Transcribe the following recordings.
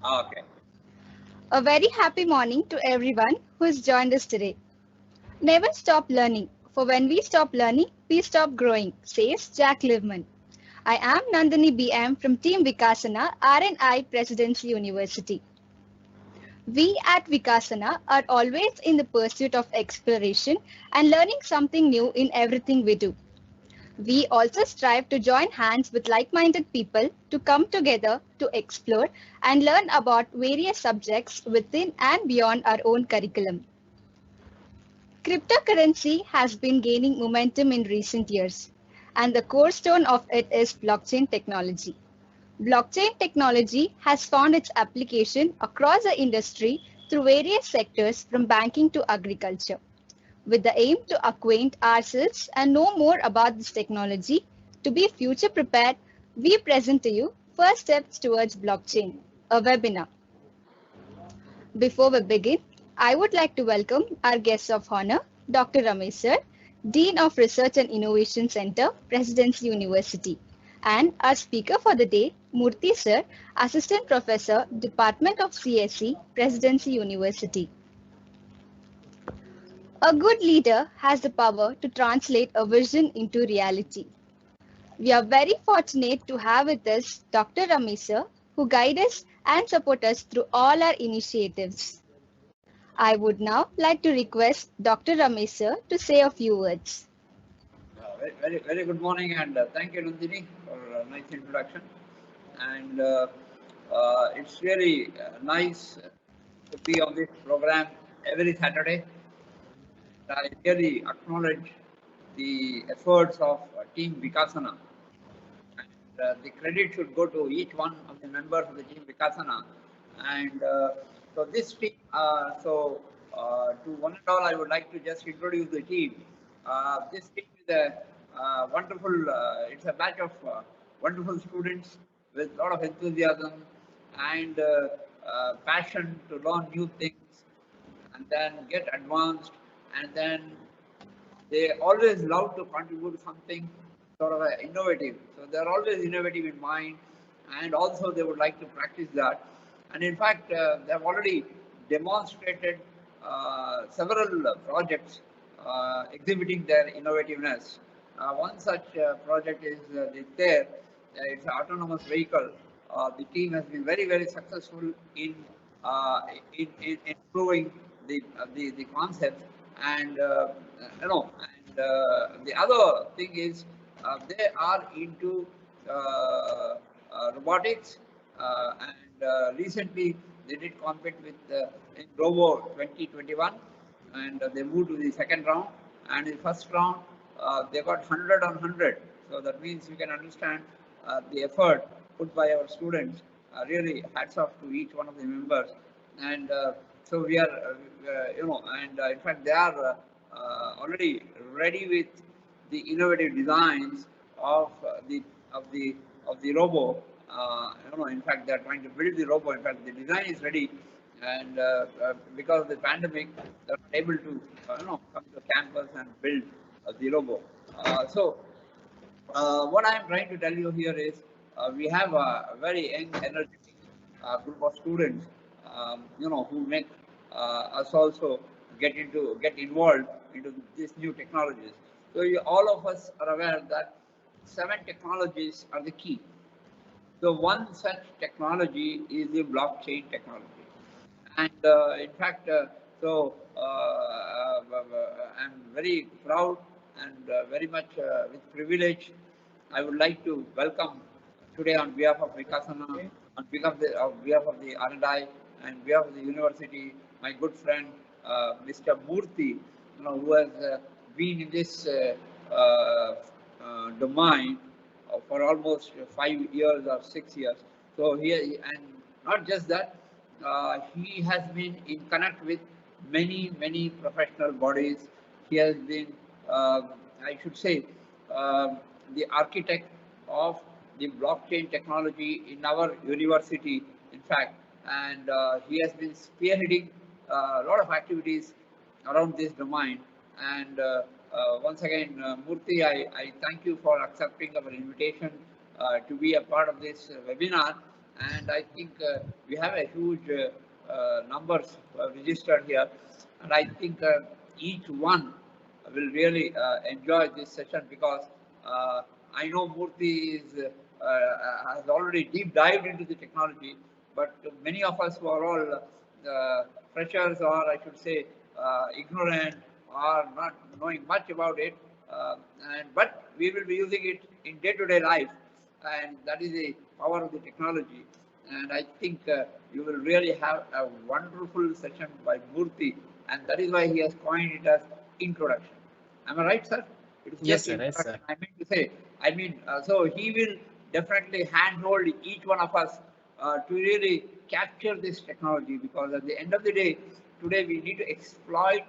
Okay. A very happy morning to everyone who has joined us today. Never stop learning, for when we stop learning, we stop growing, says Jack Livman. I am Nandini BM from Team Vikasana, RNI Presidency University. We at Vikasana are always in the pursuit of exploration and learning something new in everything we do. We also strive to join hands with like-minded people to come together to explore and learn about various subjects within and beyond our own curriculum. Cryptocurrency has been gaining momentum in recent years, and the cornerstone of it is blockchain technology. Blockchain technology has found its application across the industry through various sectors from banking to agriculture. With the aim to acquaint ourselves and know more about this technology, to be future prepared, we present to you First Steps Towards Blockchain, a webinar. Before we begin, I would like to welcome our guest of honor, Dr. Ramesh Sir, Dean of Research and Innovation Center, Presidency University, and our speaker for the day, Murthy Sir, Assistant Professor, Department of CSE, Presidency University. A good leader has the power to translate a vision into reality. We are very fortunate to have with us Dr. Ramesh Sir, who guide us and support us through all our initiatives. I would now like to request Dr. Ramesh Sir to say a few words. Very good morning, and thank you, Nandini, for a nice introduction. And it's really nice to be on this program every Saturday. I really acknowledge the efforts of Team Vikasana, and the credit should go to each one of the members of the Team Vikasana. And so this team, to one and all, I would like to just introduce the team. This team is a wonderful, it's a batch of wonderful students with a lot of enthusiasm and passion to learn new things and then get advanced, and then they always love to contribute something sort of innovative. So they're always innovative in mind, and also they would like to practice that. And in fact, they've already demonstrated several projects exhibiting their innovativeness. One such project is the Dept. It's an autonomous vehicle. The team has been very successful in improving the concepts, and the other thing is they are into robotics, and recently they did compete with in Robo 2021, and they moved to the second round. And in the first round, they got 100 on 100. So that means you can understand the effort put by our students. Really, hats off to each one of the members. And so we are, and in fact, they are already ready with the innovative designs of the robo. In fact, they are trying to build the robo. In fact, the design is ready, and because of the pandemic, they are not able to, come to campus and build the robo. What I am trying to tell you here is we have a very young, energetic group of students, who make us also get involved into these new technologies. So all of us are aware that 7 technologies are the key. So one such technology is the blockchain technology, and in fact, I'm very proud and very much with privilege. I would like to welcome today on behalf of Vikasana, on behalf of the RNI, and behalf of the university, my good friend Mr. Murthy, who has been in this domain for almost 5 years or 6 years. So and not just that, he has been in connect with many professional bodies. He has been, I should say, the architect of the blockchain technology in our university, in fact, and he has been spearheading a lot of activities around this domain. And once again, Murthy, I thank you for accepting our invitation to be a part of this webinar. and I think we have a huge numbers registered here, and I think each one will really enjoy this session because I know Murthy has already deep dived into the technology, but many of us who are all freshers, or I should say ignorant, or not knowing much about it, uh, but we will be using it in day-to-day life, and that is the power of the technology. And I think you will really have a wonderful session by Murthy, and that is why he has coined it as introduction. Am I right, sir? It is Yes, just sir. Yes, introduction. sir. I mean to say, so he will definitely handhold each one of us to really capture this technology, because at the end of the day, today we need to exploit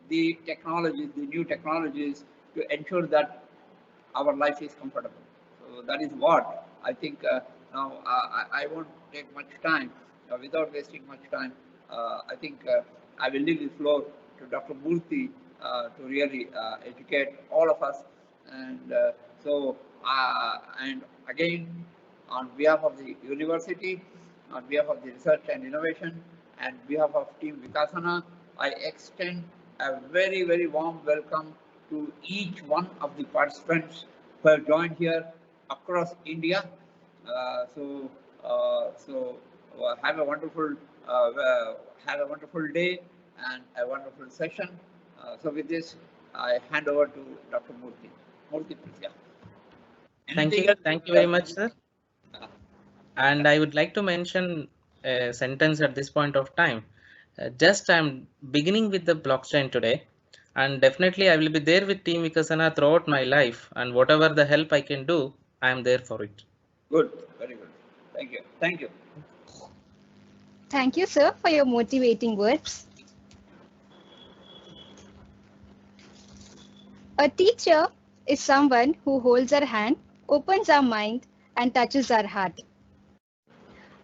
the technologies, the new technologies, to ensure that our life is comfortable. So that is what I think. Now I won't take much time without wasting much time. I think I will leave the floor to Dr. Murthy to really educate all of us. And and again, on behalf of the university, on behalf of the research and innovation, and behalf of Team Vikasana, I extend a very, very warm welcome to each one of the participants who have joined here across India. Have a wonderful day and a wonderful session. So with this, I hand over to Dr. Murthy. Murthy, please. Yeah. Thank you. Thank you very much, sir. And I would like to mention a sentence at this point of time. Just I'm beginning with the blockchain today, and definitely I will be there with Team Vikasana throughout my life, and whatever the help I can do, I am there for it. Good, very good. Thank you. Thank you. Thank you, sir, for your motivating words. A teacher is someone who holds our hand, opens our mind, and touches our heart.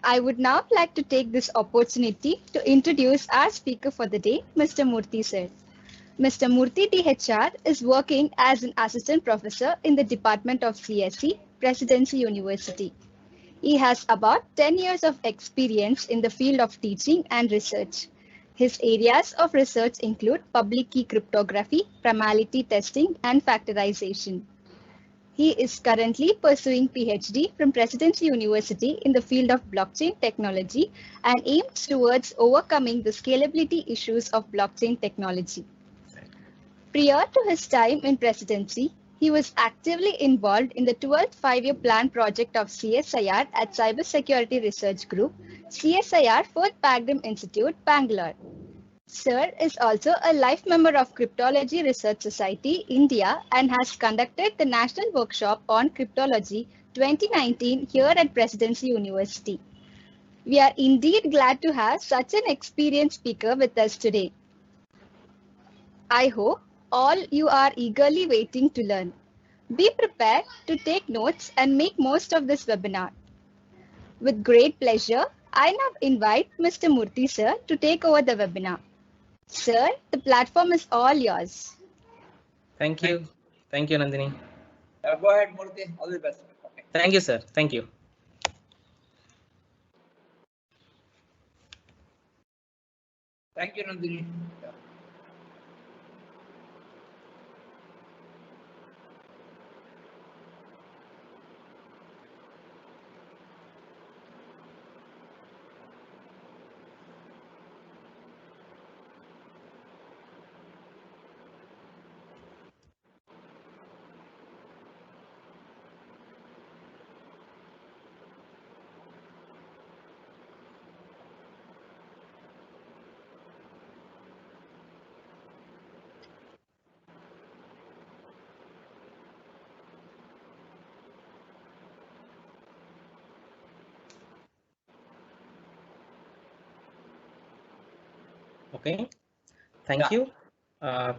I would now like to take this opportunity to introduce our speaker for the day, Mr. Murthy sir. Mr. Murthy DHR is working as an assistant professor in the Department of CSE, Presidency University. He has about 10 years of experience in the field of teaching and research. His areas of research include public key cryptography, primality testing, and factorization. He is currently pursuing PhD from Presidency University in the field of blockchain technology and aims towards overcoming the scalability issues of blockchain technology. Prior to his time in Presidency, he was actively involved in the 12th Five-Year Plan project of CSIR at Cybersecurity Research Group, CSIR 4th Paradigm Institute, Bangalore. Sir is also a life member of Cryptology Research Society, India, and has conducted the National Workshop on Cryptology 2019 here at Presidency University. We are indeed glad to have such an experienced speaker with us today. I hope all you are eagerly waiting to learn. Be prepared to take notes and make most of this webinar. With great pleasure, I now invite Mr. Murthy sir to take over the webinar. Sir, the platform is all yours. Thank you. Thank you, Nandini. Go ahead, Murthy. All the best. Okay. Thank you, sir. Thank you. Thank you, Nandini. Yeah. Okay. Thank you.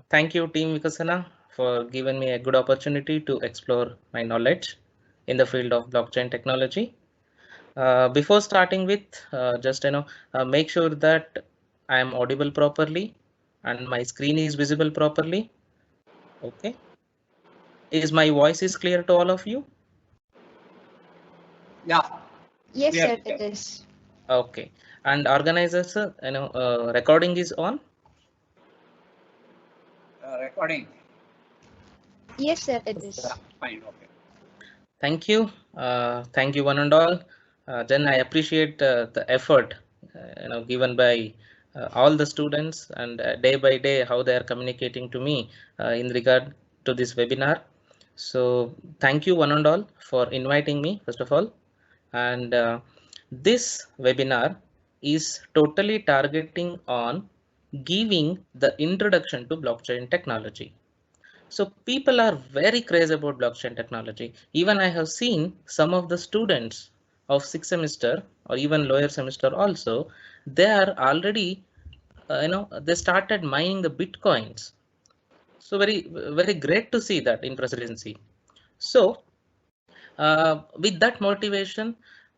Thank you, Team Vikasana, for giving me a good opportunity to explore my knowledge in the field of blockchain technology. Before starting with, just make sure that I am audible properly and my screen is visible properly. Okay. Is my voice is clear to all of you? Yeah. Yes, Clear, sir, clear. it is. Okay. And organizers, recording is on. Recording. Yes, sir, it is. Fine. Okay. Thank you. Thank you one and all. Then I appreciate the effort given by all the students, and day by day how they are communicating to me in regard to this webinar. So thank you one and all for inviting me first of all. And this webinar is totally targeting on giving the introduction to blockchain technology. So people are very crazy about blockchain technology. Even I have seen some of the students of sixth semester or even lower semester also, they are already, they started mining the Bitcoins. So very great to see that in presidency. So with that motivation,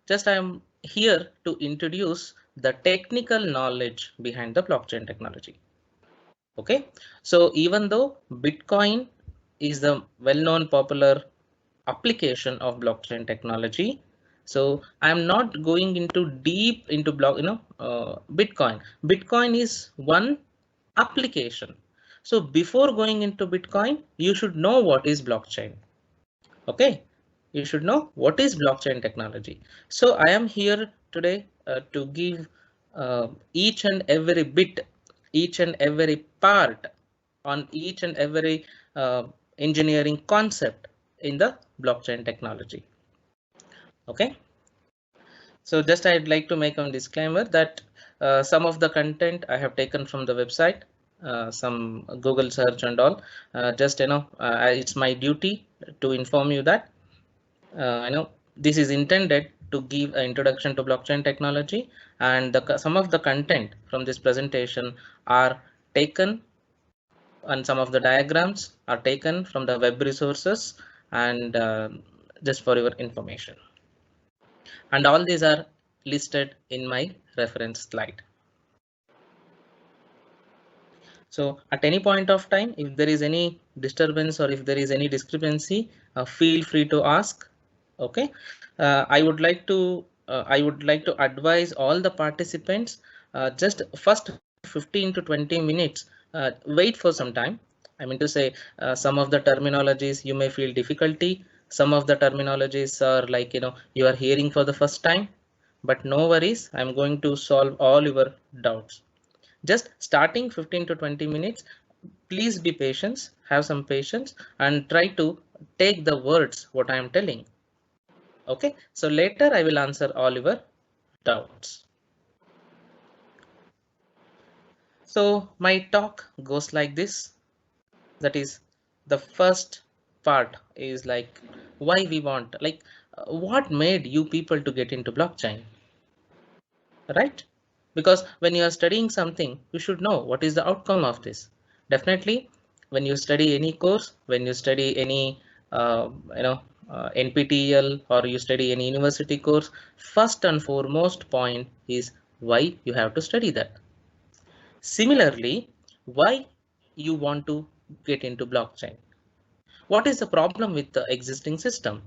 just I am here to introduce the technical knowledge behind the blockchain technology. Okay, so even though Bitcoin is the well-known popular application of blockchain technology, so I'm not going into deep into Bitcoin. Bitcoin is one application. So before going into Bitcoin, you should know what is blockchain. Okay, you should know what is blockchain technology. So I am here today to give each and every bit, each and every part on each and every engineering concept in the blockchain technology. Okay, so just I'd like to make a disclaimer that some of the content I have taken from the website, some Google search and all. It's my duty to inform you that this is intended to give an introduction to blockchain technology, and some of the content from this presentation are taken, and some of the diagrams are taken from the web resources, and just for your information. And all these are listed in my reference slide. So at any point of time, if there is any disturbance or if there is any discrepancy, feel free to ask. Okay, I would like to advise all the participants just first 15 to 20 minutes wait for some time. I mean to say some of the terminologies you may feel difficulty. Some of the terminologies are like you are hearing for the first time, but no worries. I'm going to solve all your doubts. Just starting 15 to 20 minutes. Please be patient, have some patience, and try to take the words what I am telling. Okay, so later I will answer all your doubts. So my talk goes like this. That is, the first part is like why we want, like what made you people to get into blockchain, right? Because when you are studying something, you should know what is the outcome of this. Definitely, when you study any course, when you study any NPTEL, or you study any university course, first and foremost point is why you have to study that. Similarly, why you want to get into blockchain? What is the problem with the existing system,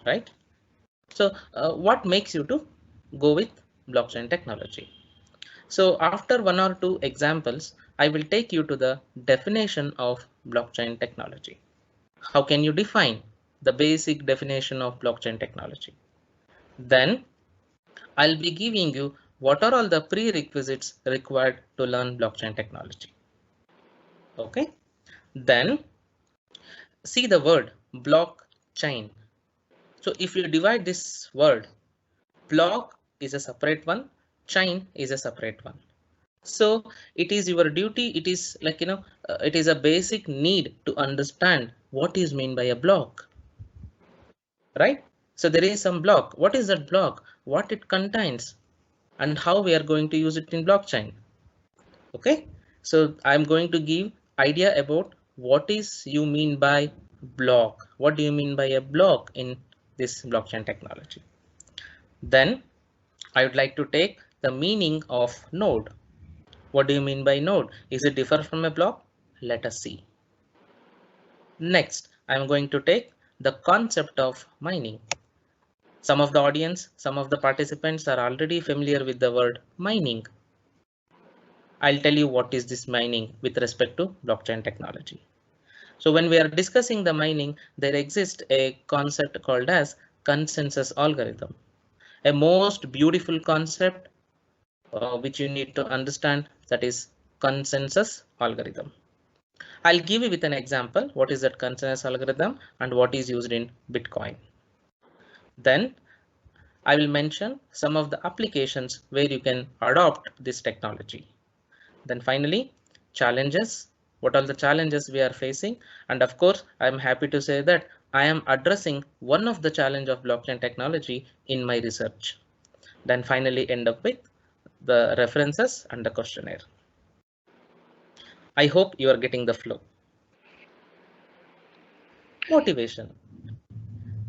right? So what makes you to go with blockchain technology? So after one or two examples, I will take you to the definition of blockchain technology. How can you define the basic definition of blockchain technology? Then I'll be giving you what are all the prerequisites required to learn blockchain technology. Okay. Then see the word blockchain. So if you divide this word, block is a separate one, chain is a separate one. So it is your duty, it is like it is a basic need to understand what is meant by a block, right? So there is some block. What is that block? What it contains and how we are going to use it in blockchain. Okay, so I'm going to give idea about what is you mean by block. What do you mean by a block in this blockchain technology? Then I would like to take the meaning of node. What do you mean by node? Is it differ from a block? Let us see. Next, I'm going to take the concept of mining. Some of the audience, some of the participants are already familiar with the word mining. I'll tell you what is this mining with respect to blockchain technology. So when we are discussing the mining, there exists a concept called as consensus algorithm. A most beautiful concept which you need to understand, that is consensus algorithm. I'll give you with an example what is that consensus algorithm and what is used in Bitcoin. Then I will mention some of the applications where you can adopt this technology. Then finally, challenges, what are the challenges we are facing? And of course, I'm happy to say that I am addressing one of the challenge of blockchain technology in my research. Then finally end up with the references and the questionnaire. I hope you are getting the flow. Motivation.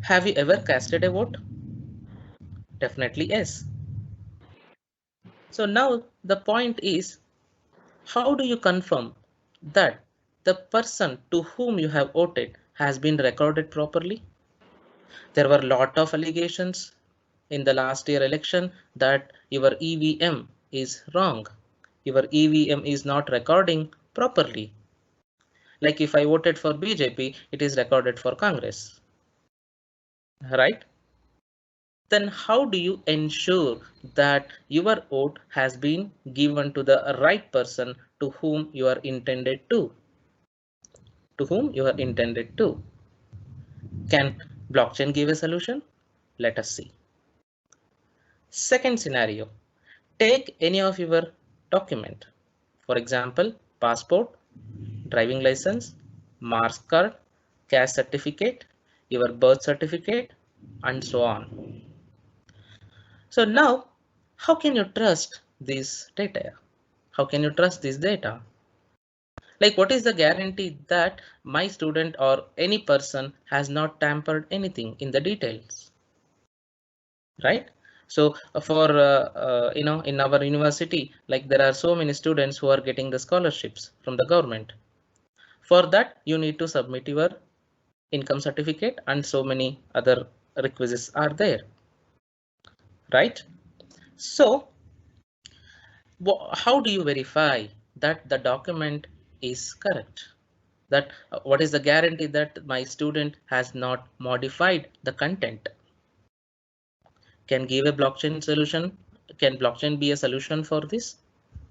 Have you ever casted a vote? Definitely yes. So now the point is, how do you confirm that the person to whom you have voted has been recorded properly? There were a lot of allegations in the last year election that your EVM is wrong. Your EVM is not recording properly. Like if I voted for BJP, it is recorded for Congress, right? Then how do you ensure that your vote has been given to the right person to whom you are intended to? To whom you are intended to? Can blockchain give a solution? Let us see. Second scenario, take any of your document. For example, passport, driving license, marks card, caste certificate, your birth certificate, and so on. So now, how can you trust this data? How can you trust this data? Like, what is the guarantee that my student or any person has not tampered anything in the details, right? So for in our university, like there are so many students who are getting the scholarships from the government. For that, you need to submit your income certificate and so many other requisites are there, right? So how do you verify that the document is correct? That what is the guarantee that my student has not modified the content? Can give a blockchain solution? Can blockchain be a solution for this?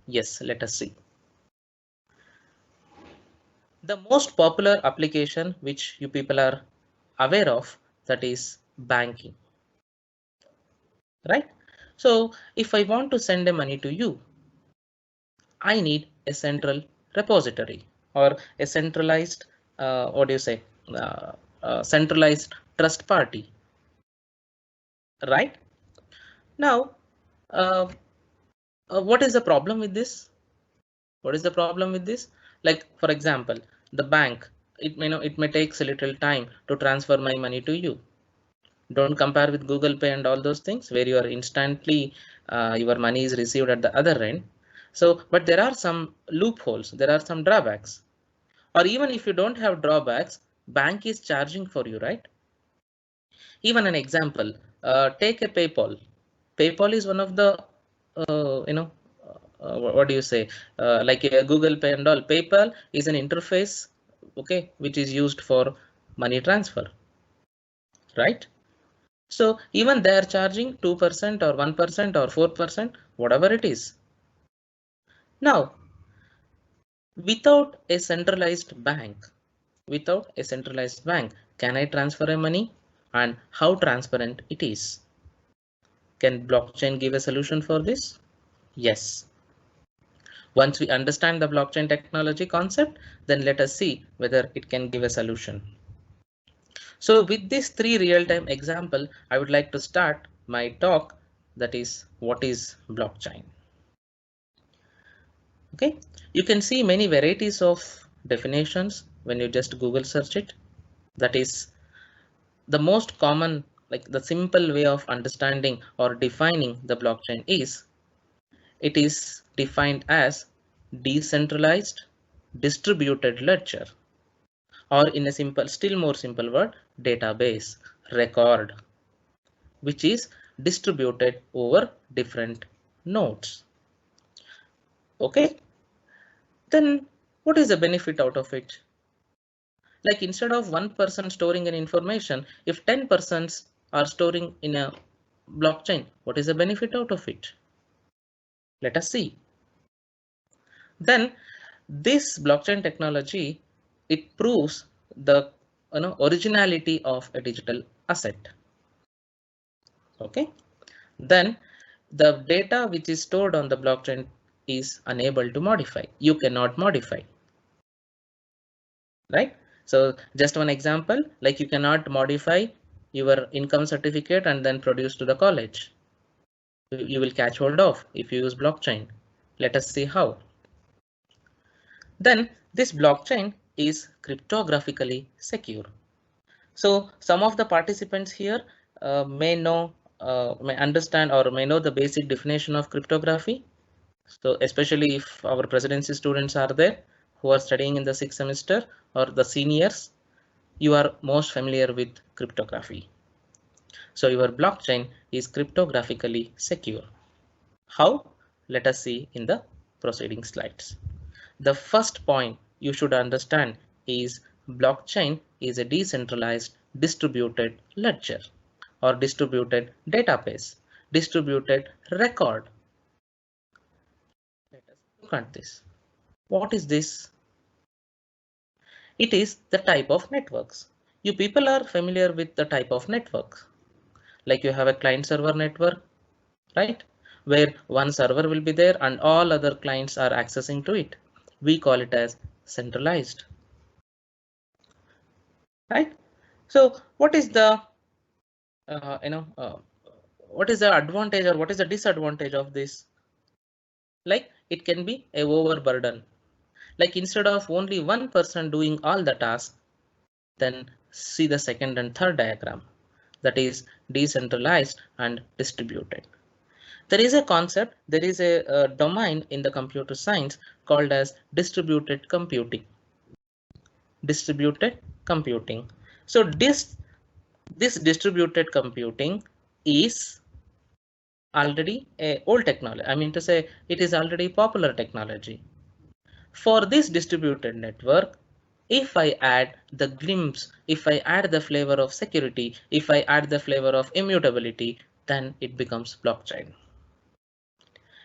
Yes, let us see. The most popular application which you people are aware of, that is banking, right? So if I want to send a money to you, I need a central repository or a centralized, what do you say, centralized trust party, right? Now, uh, what is the problem with this? What is the problem with this? Like, for example, the bank, it may take a little time to transfer my money to you. Don't compare with Google Pay and all those things where you are instantly, your money is received at the other end. So, but there are some loopholes, there are some drawbacks. Or even if you don't have drawbacks, bank is charging for you, right? Even an example, take a PayPal. PayPal is one of the, what do you say, like a Google Pay and all. PayPal is an interface, okay, which is used for money transfer, right? So even they are charging 2% or 1% or 4%, whatever it is. Now, without a centralized bank, can I transfer a money, and how transparent it is? Can blockchain give a solution for this? Yes. Once we understand the blockchain technology concept, then let us see whether it can give a solution. So with this 3 real-time example, I would like to start my talk, that is, what is blockchain? Okay, you can see many varieties of definitions when you just Google search it. That is the most common, like the simple way of understanding or defining the blockchain is, it is defined as decentralized distributed ledger, or in a simple, still more simple word, database, record, which is distributed over different nodes. Okay, then what is the benefit out of it? Like instead of one person storing an information, if 10 persons are storing in a blockchain, what is the benefit out of it? Let us see. Then this blockchain technology, it proves the originality of a digital asset. Okay, then the data which is stored on the blockchain is unable to modify. You cannot modify, right? So just one example, like you cannot modify your income certificate and then produce to the college. You will catch hold of if you use blockchain. Let us see how. Then this blockchain is cryptographically secure. So some of the participants here may understand or may know the basic definition of cryptography. So especially if our presidency students are there who are studying in the 6th semester or the seniors, you are most familiar with cryptography. So your blockchain is cryptographically secure. How? Let us see in the proceeding slides. The first point you should understand is blockchain is a decentralized distributed ledger or distributed database, distributed record. Let us look at this. What is this? It is the type of networks. You people are familiar with the type of networks. Like you have a client server network, right? Where one server will be there and all other clients are accessing to it. We call it as centralized, right? So what is the what is the advantage or what is the disadvantage of this? Like it can be a overburden. Like instead of only one person doing all the tasks, then see the second and third diagram, that is decentralized and distributed. There is a concept, there is a domain in the computer science called as distributed computing. Distributed computing. So this distributed computing is already a old technology. I mean to say it is already popular technology. For this distributed network, if I add the glimpse, if I add the flavor of security, if I add the flavor of immutability, then it becomes blockchain.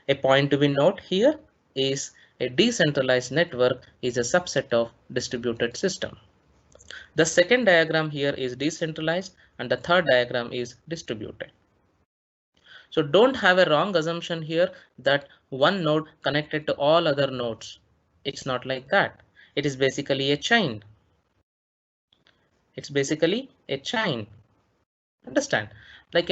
A point to be noted here is a decentralized network is a subset of distributed system. The second diagram here is decentralized and the third diagram is distributed. So don't have a wrong assumption here that one node connected to all other nodes. It's not like that. It is basically a chain. It's basically a chain. Understand? Like,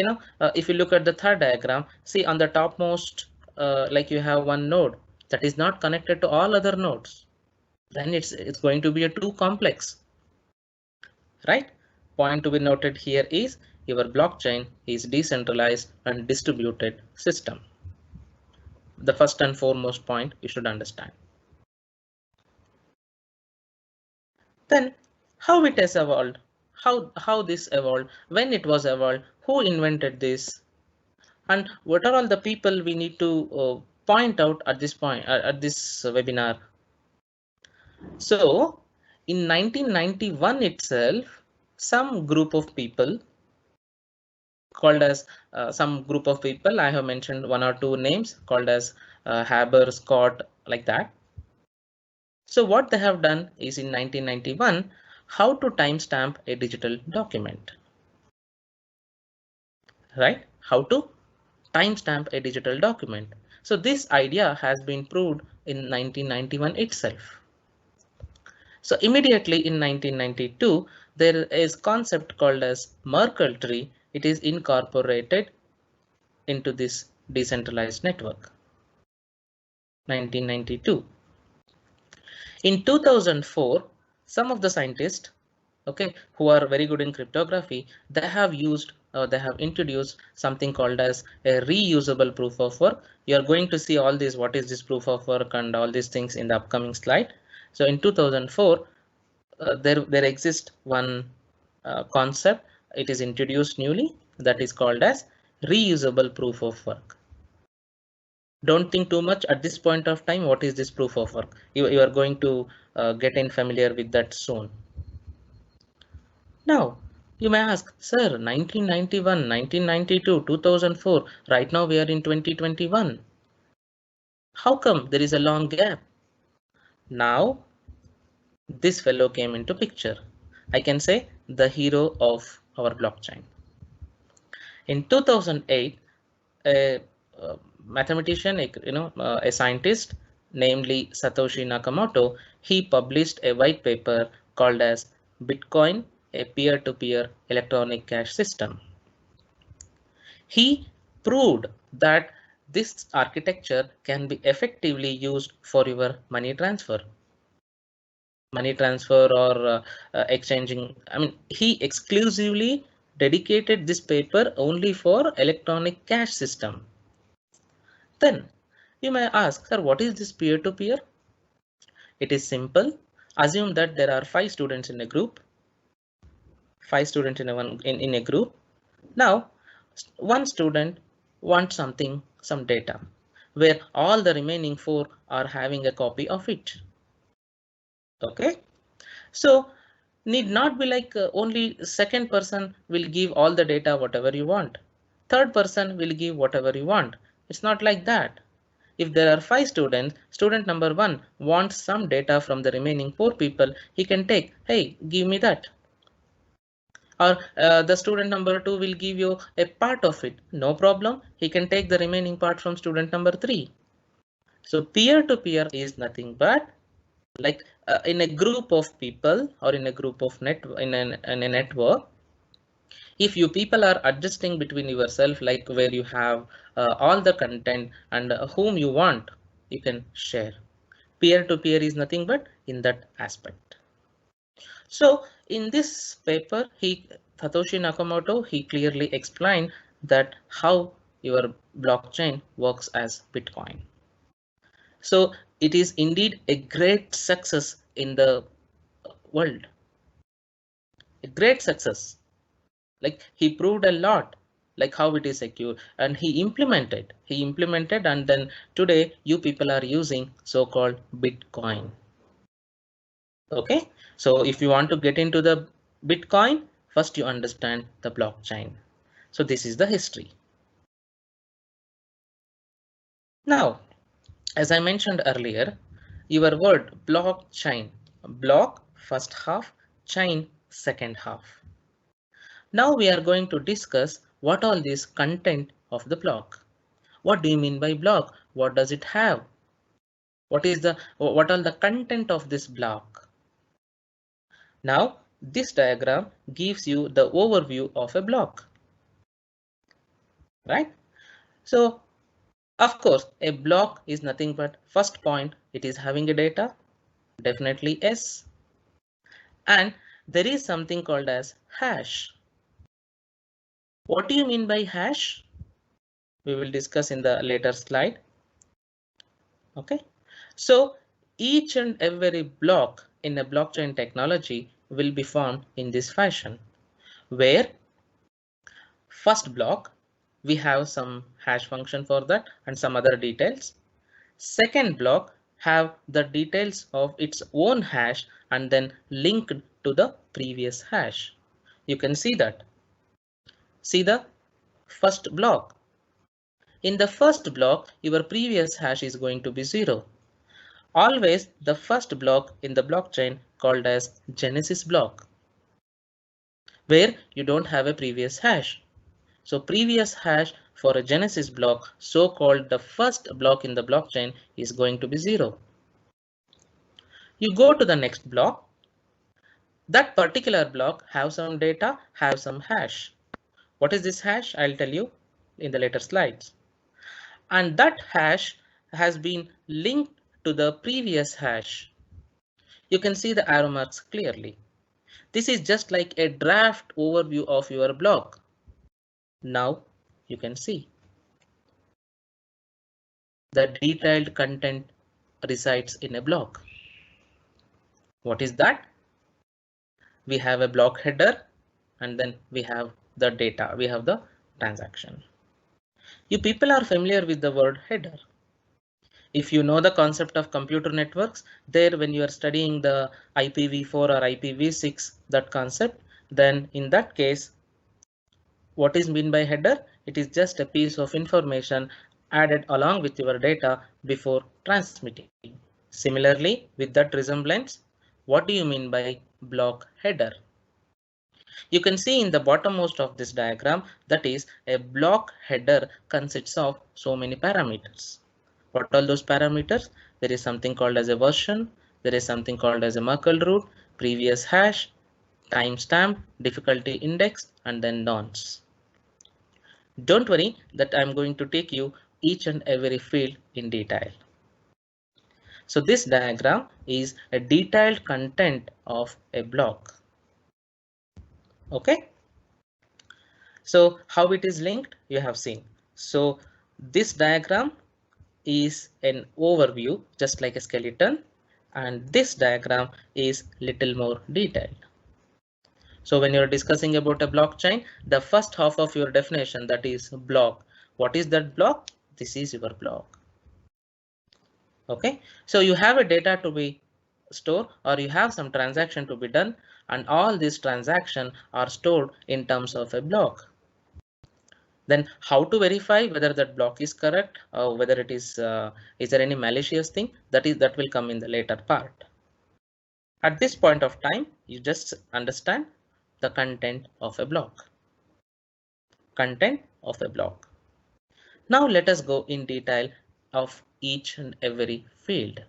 if you look at the third diagram, see on the topmost, like you have one node that is not connected to all other nodes. Then it's going to be a too complex, right? Point to be noted here is your blockchain is decentralized and distributed system. The first and foremost point you should understand. Then how it has evolved, how this evolved, when it was evolved, who invented this, and what are all the people we need to point out at this point at this webinar. So in 1991 itself, some group of people called as some group of people, I have mentioned one or two names called as Haber, Scott, like that. So what they have done is in 1991, how to timestamp a digital document, right? How to timestamp a digital document. So this idea has been proved in 1991 itself. So immediately in 1992, there is concept called as Merkle Tree. It is incorporated into this decentralized network. 1992. In 2004, some of the scientists, okay, who are very good in cryptography, they have introduced something called as a reusable proof of work. You are going to see all this, what is this proof of work and all these things in the upcoming slide. So in 2004, there exists one concept. It is introduced newly, that is called as reusable proof of work. Don't think too much at this point of time. What is this proof of work? You are going to get in familiar with that soon. Now, you may ask, sir, 1991, 1992, 2004, right now we are in 2021. How come there is a long gap? Now, this fellow came into picture. I can say the hero of our blockchain. In 2008, a mathematician, a scientist, namely Satoshi Nakamoto, he published a white paper called as Bitcoin, a peer-to-peer electronic cash system. He proved that this architecture can be effectively used for your money transfer or exchanging. I mean, he exclusively dedicated this paper only for electronic cash system. Then you may ask, sir, what is this peer-to-peer? It is simple. Assume that there are 5 students in a group. 5 students in a group. Now, one student wants some data, where all the remaining 4 are having a copy of it. Okay, so need not be like only second person will give all the data whatever you want. Third person will give whatever you want. It's not like that. If there are 5 students, student number 1 wants some data from the remaining 4 people, he can take, hey, give me that. Or the student number 2 will give you a part of it. No problem. He can take the remaining part from student number 3. So peer-to-peer is nothing but like in a group of people or in a group of in a network. If you people are adjusting between yourself, like where you have all the content and whom you want, you can share. Peer-to-peer is nothing but in that aspect. So in this paper, Satoshi Nakamoto, he clearly explained that how your blockchain works as Bitcoin. So it is indeed a great success in the world. A great success. Like he proved a lot, like how it is secure, and he implemented, and then today you people are using so-called Bitcoin. Okay, so if you want to get into the Bitcoin, first you understand the blockchain. So this is the history. Now, as I mentioned earlier, your word blockchain, block first half, chain second half. Now we are going to discuss what all this content of the block. What do you mean by block? What does it have? What all the content of this block? Now this diagram gives you the overview of a block, right? So of course, a block is nothing but first point, it is having a data, definitely yes. And there is something called as hash. What do you mean by hash? We will discuss in the later slide. Okay, so each and every block in a blockchain technology will be formed in this fashion, where first block we have some hash function for that and some other details. Second block have the details of its own hash and then linked to the previous hash. You can see that. See the first block. In the first block, your previous hash is going to be 0. Always the first block in the blockchain called as Genesis block, where you don't have a previous hash. So previous hash for a Genesis block, so called the first block in the blockchain, is going to be 0. You go to the next block. That particular block have some data, have some hash. What is this hash? I'll tell you in the later slides. And that hash has been linked to the previous hash. You can see the arrow marks clearly. This is just like a draft overview of your block. Now you can see the detailed content resides in a block. What is that? We have a block header and then we have the data, we have the transaction. You people are familiar with the word header. If you know the concept of computer networks, there when you are studying the IPv4 or IPv6, that concept, then in that case, what is meant by header? It is just a piece of information added along with your data before transmitting. Similarly, with that resemblance, what do you mean by block header? You can see in the bottommost of this diagram, that is a block header consists of so many parameters. What are those parameters? There is something called as a version. There is something called as a Merkle root, previous hash, timestamp, difficulty index, and then nonce. Don't worry that I'm going to take you each and every field in detail. So this diagram is a detailed content of a block. Okay. So how it is linked, you have seen. So this diagram is an overview, just like a skeleton, and this diagram is little more detailed. So when you're discussing about a blockchain, the first half of your definition, that is block. What is that block? This is your block. Okay, so you have a data to be stored, or you have some transaction to be done, and all these transactions are stored in terms of a block. Then how to verify whether that block is correct or whether it is there any malicious thing? That will come in the later part. At this point of time, you just understand the content of a block. Content of a block. Now let us go in detail of each and every field.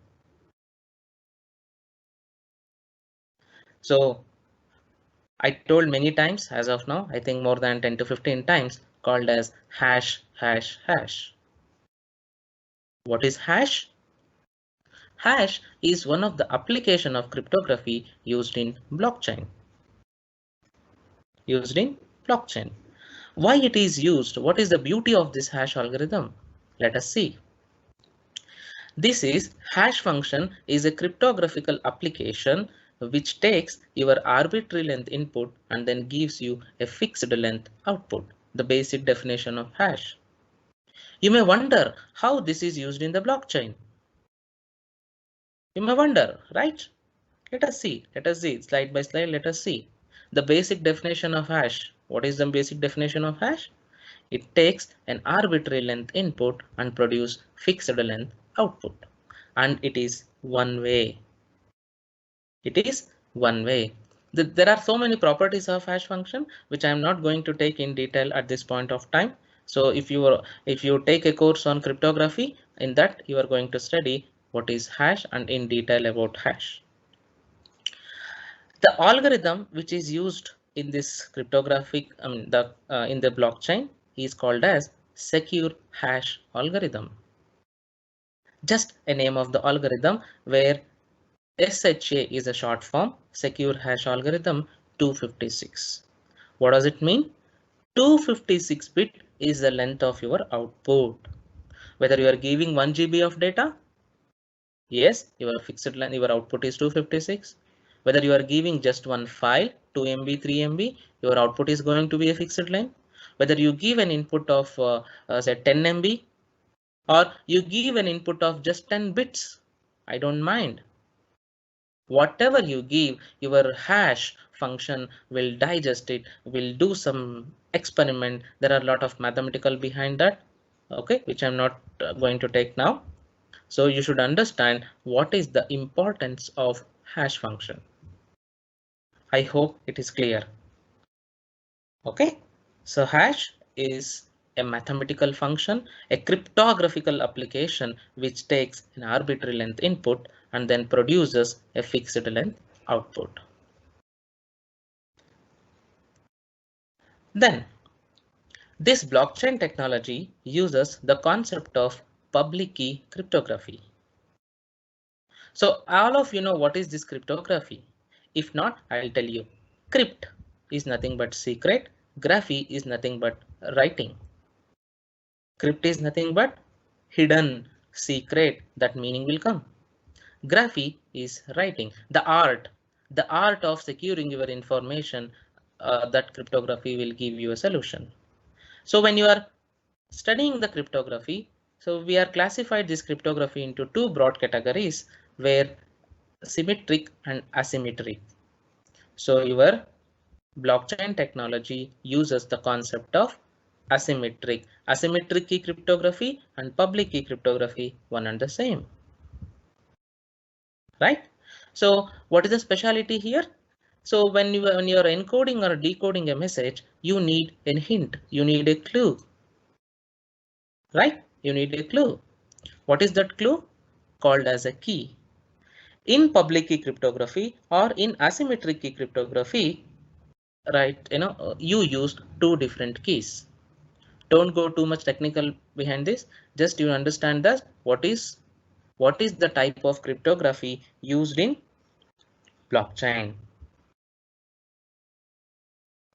So I told many times as of now, I think more than 10 to 15 times, called as hash, hash, hash. What is hash? Hash is one of the application of cryptography used in blockchain. Why it is used? What is the beauty of this hash algorithm? Let us see. This is hash function is a cryptographical application which takes your arbitrary length input and then gives you a fixed length output, the basic definition of hash. You may wonder how this is used in the blockchain. You may wonder, right? Let us see slide by slide. Let us see the basic definition of hash. What is the basic definition of hash? It takes an arbitrary length input and produce fixed length output, and it is one way. It is one way. There are so many properties of hash function which I am not going to take in detail at this point of time. So if you take a course on cryptography, in that you are going to study what is hash and in detail about hash. The algorithm which is used in this cryptographic, in the blockchain is called as secure hash algorithm. Just a name of the algorithm, where SHA is a short form, secure hash algorithm 256. What does it mean? 256 bit is the length of your output. Whether you are giving 1 GB of data, yes, your fixed length, your output is 256. Whether you are giving just one file, 2 MB, 3 MB, your output is going to be a fixed length. Whether you give an input of say 10 MB, or you give an input of just 10 bits, I don't mind. Whatever you give, your hash function will digest it, will do some experiment. There are a lot of mathematical behind that, okay, which I'm not going to take now. So you should understand what is the importance of hash function. I hope it is clear. Okay, so hash is a mathematical function, a cryptographical application which takes an arbitrary length input and then produces a fixed length output. Then this blockchain technology uses the concept of public key cryptography. So all of you know what is this cryptography? If not, I'll tell you. Crypt is nothing but secret. Graphy is nothing but writing. Crypt is nothing but hidden, secret, that meaning will come. Graphy is writing, the art of securing your information that cryptography will give you a solution. So when you are studying the cryptography, so we are classified this cryptography into two broad categories, where symmetric and asymmetric. So your blockchain technology uses the concept of asymmetric key cryptography and public key cryptography, one and the same, right? So what is the speciality here? So when you are encoding or decoding a message, you need a hint, you need a clue, right? You need a clue. What is that clue? Called as a key. In public key cryptography or in asymmetric key cryptography, right, you use two different keys. Don't go too much technical behind this, just you understand that what is the type of cryptography used in blockchain.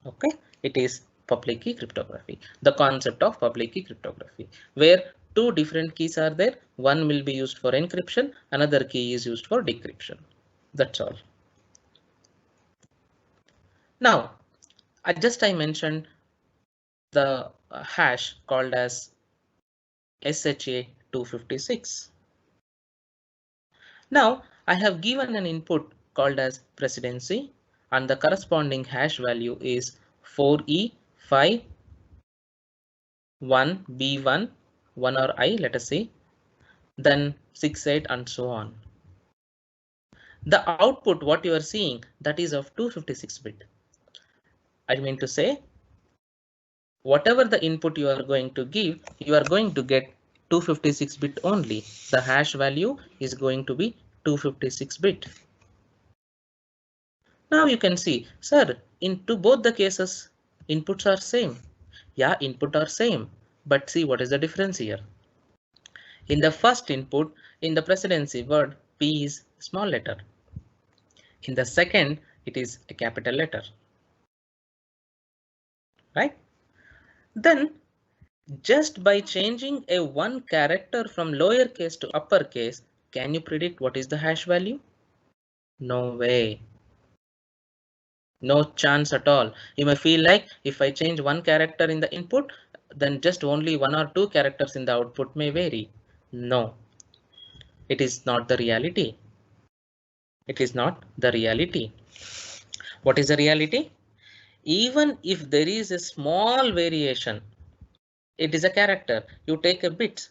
Okay, it is public key cryptography, the concept of public key cryptography, where two different keys are there. One will be used for encryption, another key is used for decryption. That's all. Now I mentioned the hash called as SHA-256. Now I have given an input called as presidency, and the corresponding hash value is 4E51B1, 1 or I, let us say, then 68 and so on. The output what you are seeing, that is of 256 bit. I mean to say, whatever the input you are going to give, you are going to get 256 bit only. The hash value is going to be 256 bit. Now you can see, sir, into both the cases, inputs are same. Yeah, input are same, but see what is the difference here. In the first input, in the presidency word, P is small letter. In the second, it is a capital letter, right? Then just by changing a one character from lowercase to uppercase, can you predict what is the hash value? No way. No chance at all. You may feel like if I change one character in the input, then just only one or two characters in the output may vary. No, it is not the reality. It is not the reality. What is the reality? Even if there is a small variation, it is a character. You take a bit.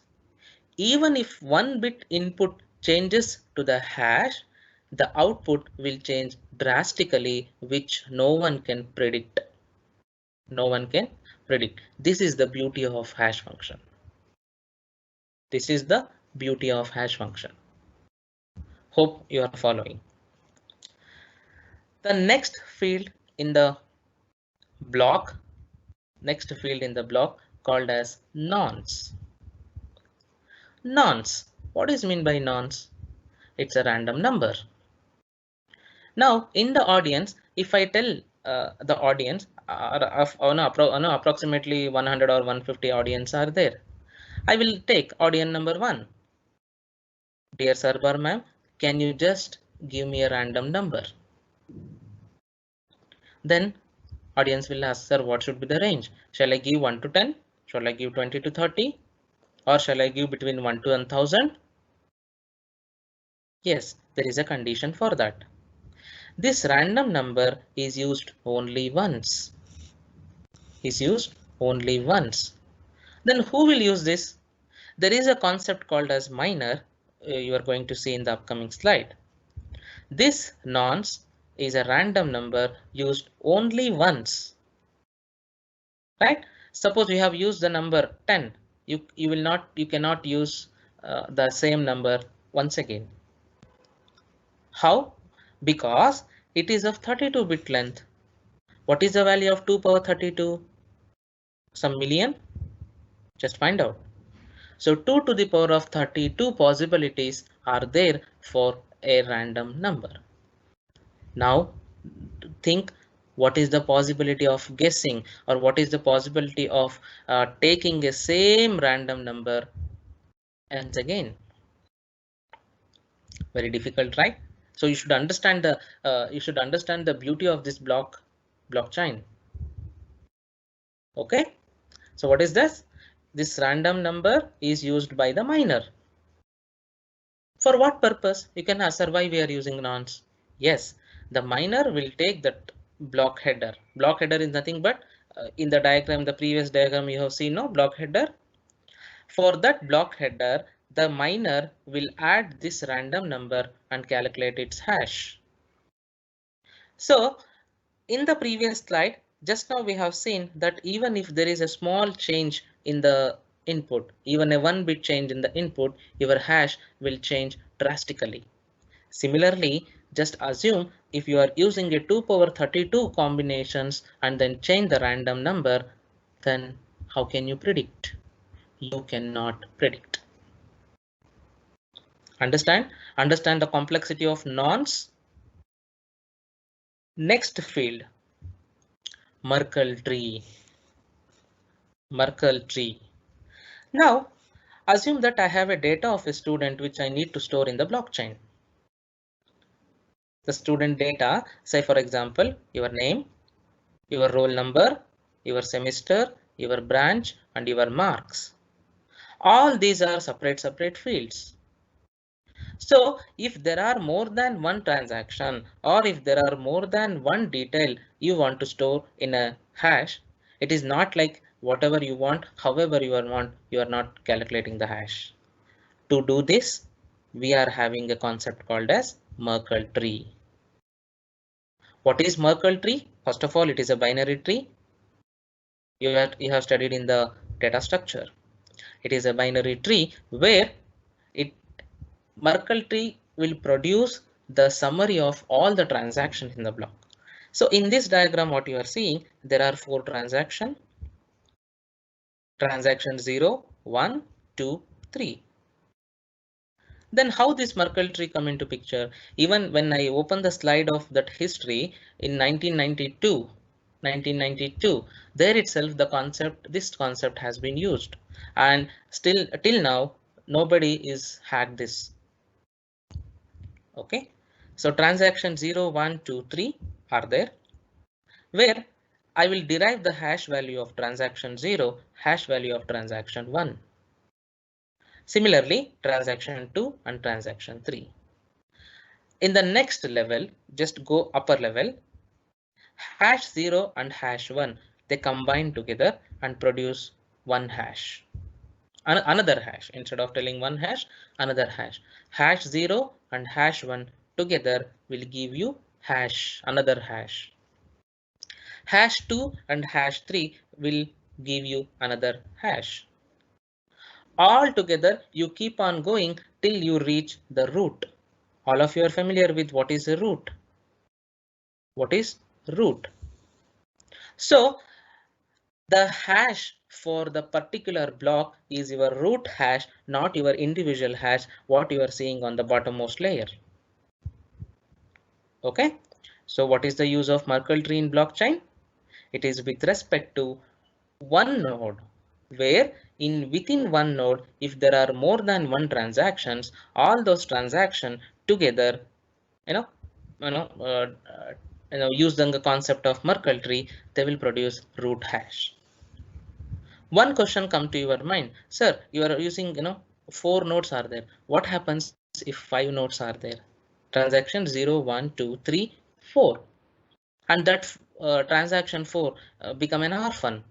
Even if one bit input changes to the hash, the output will change drastically, which no one can predict. No one can predict. This is the beauty of hash function. This is the beauty of hash function. Hope you are following. The next field in the block, called as nonce. Nonce. What is mean by nonce? It's a random number. Now in the audience, if I tell the audience, approximately 100 or 150 audience are there, I will take audience number 1. Dear server ma'am, can you just give me a random number? Then audience will ask, sir, what should be the range? Shall I give 1 to 10? Shall I give 20 to 30? Or shall I give between 1 to 1000? Yes, there is a condition for that. This random number is used only once. Then who will use this? There is a concept called as minor. You are going to see in the upcoming slide. This nonce is a random number used only once, right? Suppose you have used the number 10. You cannot use the same number once again. How? Because it is of 32-bit length. What is the value of 2 power 32? Some million? Just find out. So 2 to the power of 32 possibilities are there for a random number. Now think, what is the possibility of guessing, or what is the possibility of taking a same random number and again? Very difficult, right? So you should understand the beauty of this block. blockchain. Okay, so what is this? This random number is used by the miner. For what purpose? You can answer why we are using nonce. Yes, the miner will take that block header. Block header is nothing but in the diagram, the previous diagram you have seen, no, block header. For that block header, the miner will add this random number and calculate its hash. So in the previous slide, just now we have seen that even if there is a small change in the input, even a 1-bit change in the input, your hash will change drastically. Similarly, just assume if you are using a 2 power 32 combinations and then change the random number, then how can you predict? You cannot predict. Understand the complexity of nonce. Next field, Merkle tree. Merkle tree. Now, assume that I have a data of a student which I need to store in the blockchain. The student data, say for example, your name, your roll number, your semester, your branch, and your marks. All these are separate fields. So if there are more than one transaction, or if there are more than one detail you want to store in a hash, it is not like whatever you want, however you want, you are not calculating the hash. To do this, we are having a concept called as Merkle tree. What is Merkle tree? First of all, it is a binary tree. You have studied in the data structure. It is a binary tree where Merkle tree will produce the summary of all the transactions in the block. So in this diagram, what you are seeing, there are 4 transactions. Transaction 0, 1, 2, 3. Then how this Merkle tree come into picture? Even when I open the slide of that history in 1992, there itself this concept has been used, and still till now nobody is hacked this. Okay, so transaction 0, 1, 2, 3 are there, where I will derive the hash value of transaction 0, hash value of transaction 1. Similarly, transaction 2 and transaction 3. In the next level, just go upper level, hash 0 and hash 1, they combine together and produce one hash. Another hash, instead of telling one hash, another hash. Hash 0 and hash 1 together will give you another hash. Hash 2 and hash 3 will give you another hash. All together, you keep on going till you reach the root. All of you are familiar with what is a root. What is root? So the hash for the particular block is your root hash, not your individual hash, what you are seeing on the bottommost layer. Okay, so what is the use of Merkle tree in blockchain? It is with respect to one node, where within one node, if there are more than one transactions, all those transactions together, using the concept of Merkle tree, they will produce root hash. One question come to your mind, sir, you are using 4 nodes are there. What happens if 5 nodes are there? Transaction 0, 1, 2, 3, 4, and that transaction 4 become an orphan.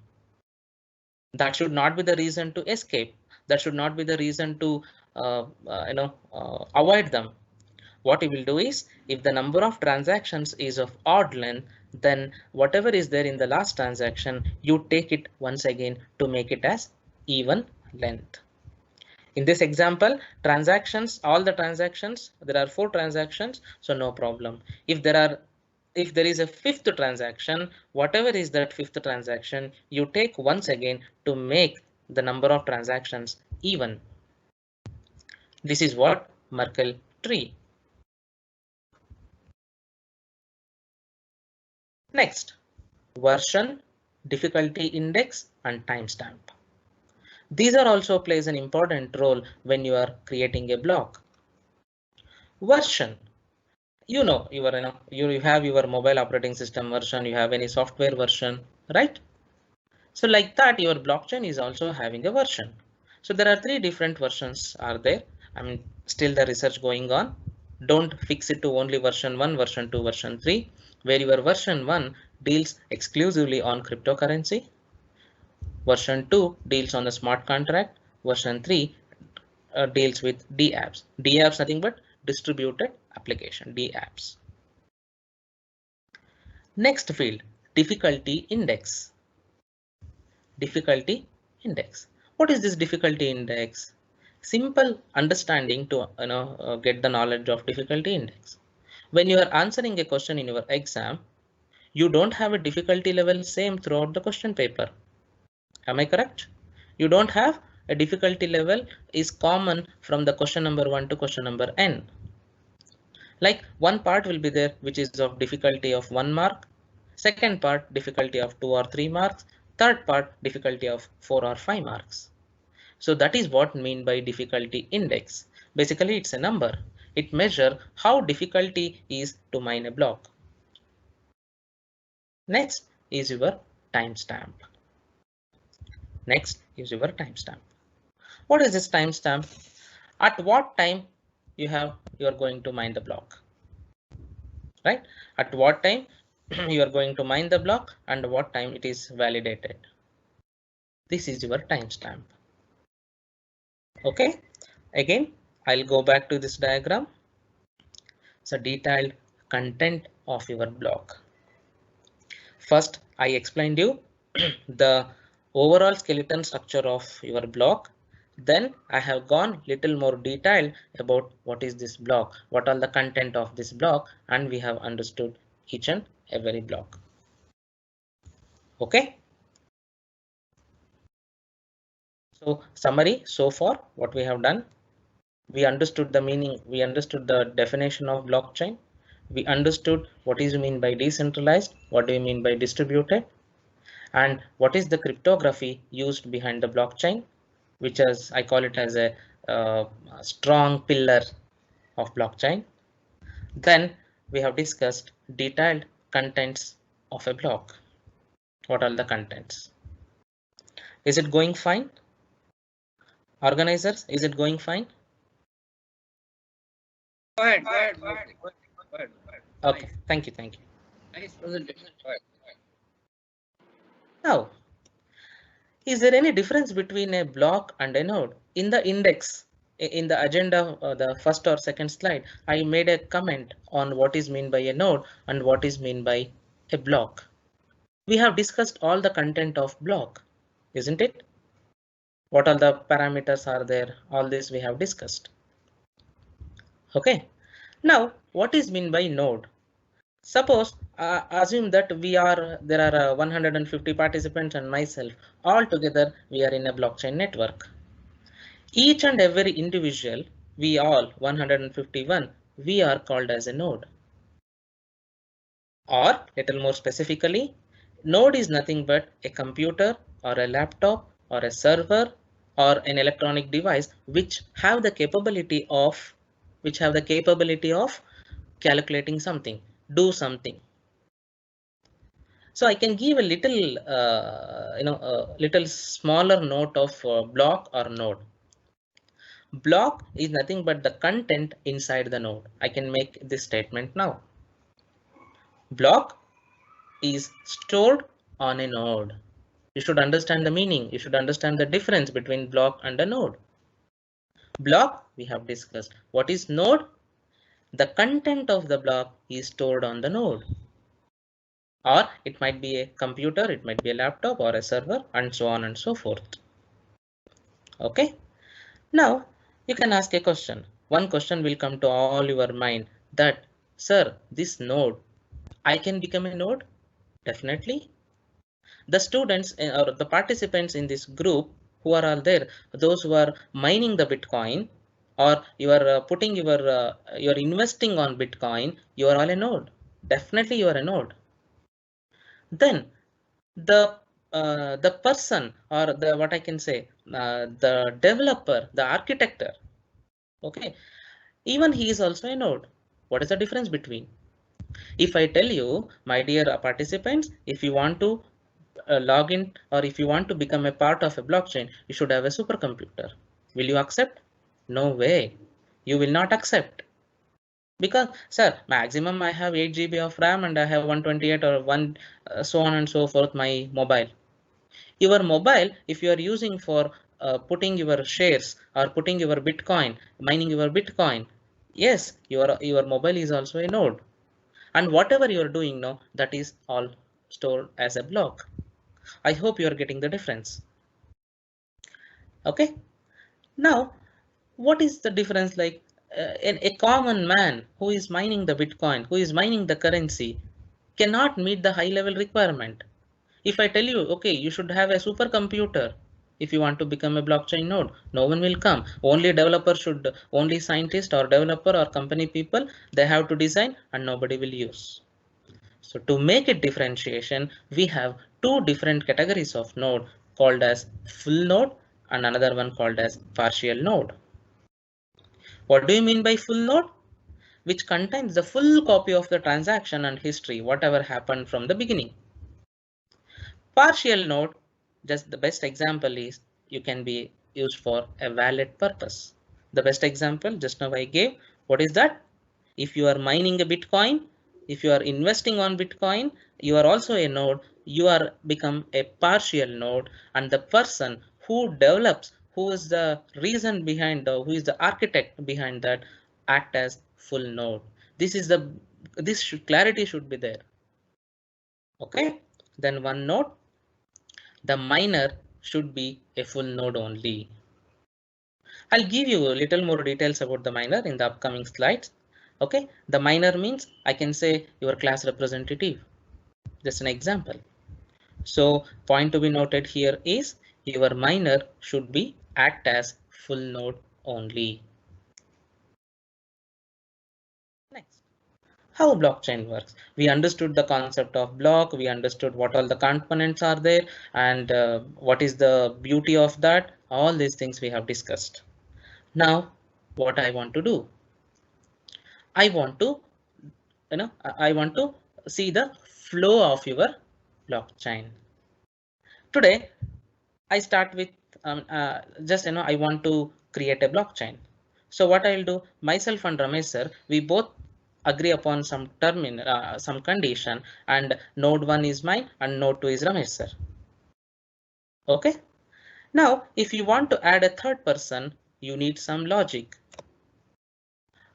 That should not be the reason to escape. That should not be the reason to avoid them. What you will do is, if the number of transactions is of odd length, then whatever is there in the last transaction, you take it once again to make it as even length. In this example, all the transactions, there are 4 transactions, so no problem. If there is a 5th transaction, whatever is that 5th transaction, you take once again to make the number of transactions even. This is what Merkle tree. Next, version, difficulty index, and timestamp. These are also plays an important role when you are creating a block. Version. you know, you have your mobile operating system version, you have any software version, right? So like that, your blockchain is also having a version. So there are 3 different versions are there. I mean, still the research going on. Don't fix it to only version 1, version 2, version 3, where your version 1 deals exclusively on cryptocurrency. Version 2 deals on the smart contract. Version 3 deals with DApps. DApps nothing but distributed application, DApps. Next field, difficulty index. Difficulty index. What is this difficulty index? Simple understanding to get the knowledge of difficulty index. When you are answering a question in your exam, you don't have a difficulty level same throughout the question paper. Am I correct? You don't have a difficulty level is common from the question number 1 to question number n. Like one part will be there which is of difficulty of 1 mark, second part difficulty of 2 or 3 marks, third part difficulty of 4 or 5 marks. So that is what mean by difficulty index. Basically it's a number. It measures how difficulty is to mine a block. Next is your timestamp. Next is your timestamp. What is this timestamp? At what time you are going to mine the block, right? At what time you are going to mine the block and what time it is validated. This is your timestamp. Okay, again I'll go back to this diagram. So detailed content of your block. First I explained you the overall skeleton structure of your block. Then I have gone little more detailed about what is this block, what are the content of this block, and we have understood each and every block. Okay. So summary so far what we have done. We understood the meaning, we understood the definition of blockchain. We understood what is mean by decentralized, what do you mean by distributed, and what is the cryptography used behind the blockchain, which is I call it as a strong pillar of blockchain. Then we have discussed detailed contents of a block. What are the contents? Is it going fine? Organizers, is it going fine? Go ahead, Murthy. Go ahead. Okay, thank you. Nice presentation. Go ahead. Now, is there any difference between a block and a node? In the index, in the agenda, the first or second slide, I made a comment on what is meant by a node and what is meant by a block. We have discussed all the content of block, isn't it? What all the parameters are there? All this we have discussed. Okay. Now, what is meant by node? Suppose assume that there are 150 participants and myself. All together we are in a blockchain network. Each and every individual, we all 151, we are called as a node. Or little more specifically, node is nothing but a computer or a laptop or a server or an electronic device which have the capability of calculating something, do something. So I can give a little little smaller note of block or node. Block is nothing but the content inside the node. I can make this statement now. Block is stored on a node. You should understand the meaning. You should understand the difference between block and a node. Block we have discussed. What is node? The content of the block is stored on the node. Or it might be a computer, it might be a laptop or a server, and so on and so forth. Okay. Now you can ask a question. One question will come to all your mind that, sir, this node, I can become a node? Definitely. The students or the participants in this group who are all there, those who are mining the Bitcoin, or you are putting you're investing on Bitcoin, you are all a node. Definitely you are a node. Then the person or the what I can say, the developer, the architect, okay, even he is also a node. What is the difference between? If I tell you, my dear participants, if you want to log in or if you want to become a part of a blockchain, you should have a supercomputer. Will you accept? No way. You will not accept. Because, sir, maximum I have 8 GB of RAM and I have 128 or one so on and so forth my mobile. Your mobile, if you are using for putting your shares or putting your Bitcoin, mining your Bitcoin, yes, your mobile is also a node. And whatever you are doing now, that is all stored as a block. I hope you are getting the difference. Okay. Now, what is the difference? Like a common man who is mining the Bitcoin, who is mining the currency, cannot meet the high level requirement. If I tell you, okay, you should have a supercomputer if you want to become a blockchain node, no one will come. Only developer should, only scientist or developer or company people, they have to design and nobody will use. So to make it differentiation, we have two different categories of node called as full node and another one called as partial node. What do you mean by full node? Which contains the full copy of the transaction and history, whatever happened from the beginning. Partial node, just the best example is you can be used for a valid purpose. The best example just now I gave, what is that? If you are mining a Bitcoin, if you are investing on Bitcoin, you are also a node, you are become a partial node, and the person who develops, who is the reason behind the, who is the architect behind that, act as full node. This clarity should be there. Okay, then one node, the miner should be a full node only. I'll give you a little more details about the miner in the upcoming slides. Okay, the miner means I can say your class representative. Just an example. So point to be noted here is your miner should be act as full node only. Next, how blockchain works. We understood the concept of block, we understood what all the components are there and what is the beauty of that. All these things we have discussed. Now, what I want to do, I want to, I want to see the flow of your blockchain. Today, I start with just, I want to create a blockchain. So what I'll do, myself and Ramesh sir, we both agree upon some term in some condition, and node 1 is mine and node 2 is Ramesh sir. Okay. Now, if you want to add a third person, you need some logic.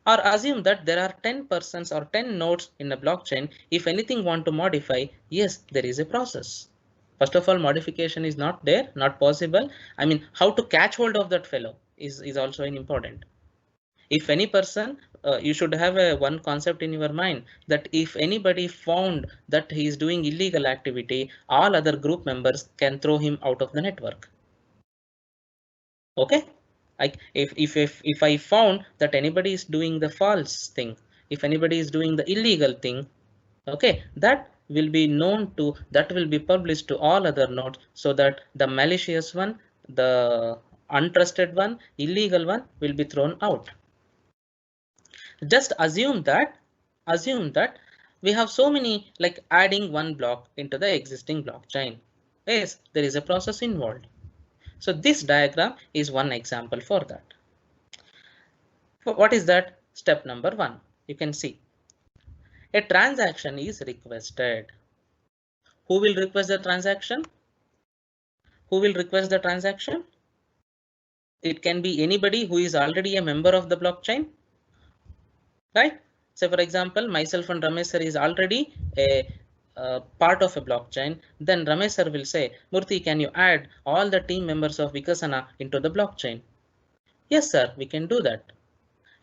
Or assume that there are 10 persons or 10 nodes in a blockchain. If anything want to modify, yes, there is a process. First of all, modification is not there, not possible. I mean, how to catch hold of that fellow is also important. If any person, you should have one concept in your mind that if anybody found that he is doing illegal activity, all other group members can throw him out of the network. Okay. Like if I found that anybody is doing the false thing, if anybody is doing the illegal thing, okay, that will be known to, that will be published to all other nodes so that the malicious one, the untrusted one, illegal one will be thrown out. Just assume that we have so many, like adding one block into the existing blockchain. Yes, there is a process involved. So this diagram is one example for that. What is that? Step number 1. You can see a transaction is requested. Who will request the transaction? Who will request the transaction? It can be anybody who is already a member of the blockchain, right? So for example, myself and Ramesh sir is already a part of a blockchain. Then Ramesh sir will say, Murthy, can you add all the team members of Vikasana into the blockchain? Yes, sir, we can do that.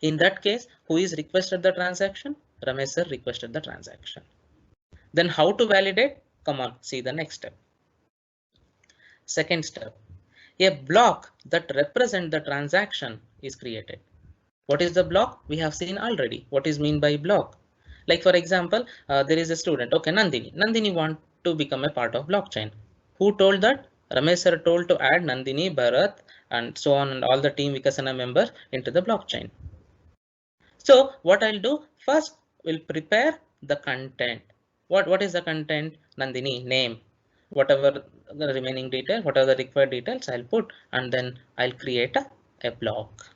In that case, who is requested the transaction? Ramesh sir requested the transaction. Then how to validate? Come on, see the next step. Second step, a block that represents the transaction is created. What is the block? We have seen already. What is mean by block? Like for example, there is a student, okay, Nandini. Nandini want to become a part of blockchain. Who told that? Ramesh sir told to add Nandini, Bharat, and so on, and all the team Vikasana members into the blockchain. So what I'll do first, we'll prepare the content. What is the content? Nandini, name, whatever the remaining detail, whatever the required details I'll put, and then I'll create a block.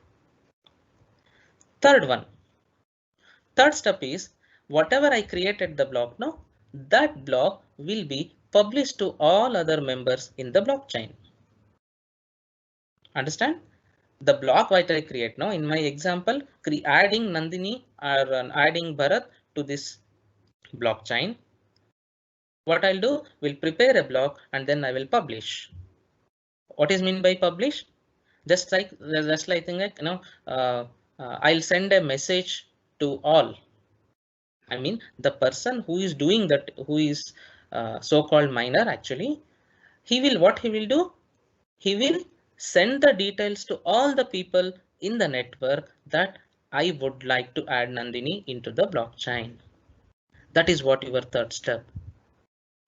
Third step is whatever I created the block now, that block will be published to all other members in the blockchain. Understand? The block what I create now in my example, adding Nandini or adding Bharat to this blockchain. What I'll do, we'll prepare a block and then I will publish. What is mean by publish? Just like I'll send a message to all. I mean, the person who is doing that, who is so-called miner, actually, what he will do? He will send the details to all the people in the network that I would like to add Nandini into the blockchain. That is what your third step.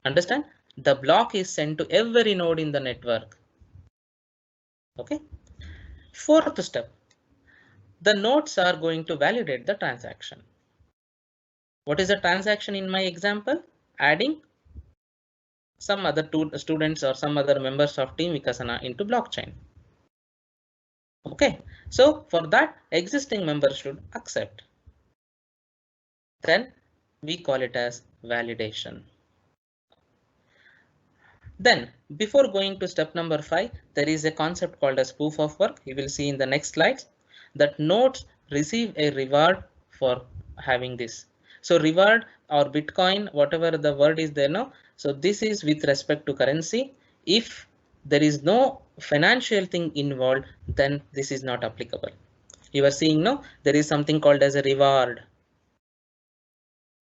Understand? The block is sent to every node in the network. Okay. Fourth step. The nodes are going to validate the transaction. What is a transaction in my example? Adding some other two students or some other members of Team Vikasana into blockchain. Okay, so for that, existing members should accept. Then we call it as validation. Then before going to step number 5, there is a concept called as proof of work. You will see in the next slides that nodes receive a reward for having this. So reward or Bitcoin, whatever the word is there now. So this is with respect to currency. If there is no financial thing involved, then this is not applicable. You are seeing now there is something called as a reward.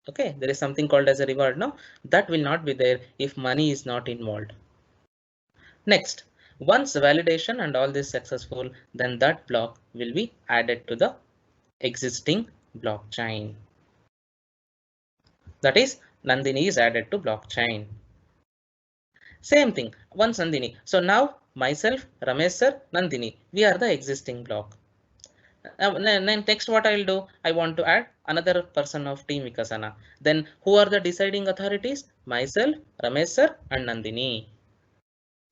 Okay, there is something called as a reward now that will not be there if money is not involved. Next, once the validation and all this successful, then that block will be added to the existing blockchain. That is, Nandini is added to blockchain. Same thing, once Nandini. So now myself, Ramesh sir, Nandini, we are the existing block. Then next what I will do, I want to add another person of Team Vikasana. Then who are the deciding authorities? Myself, Ramesh sir and Nandini.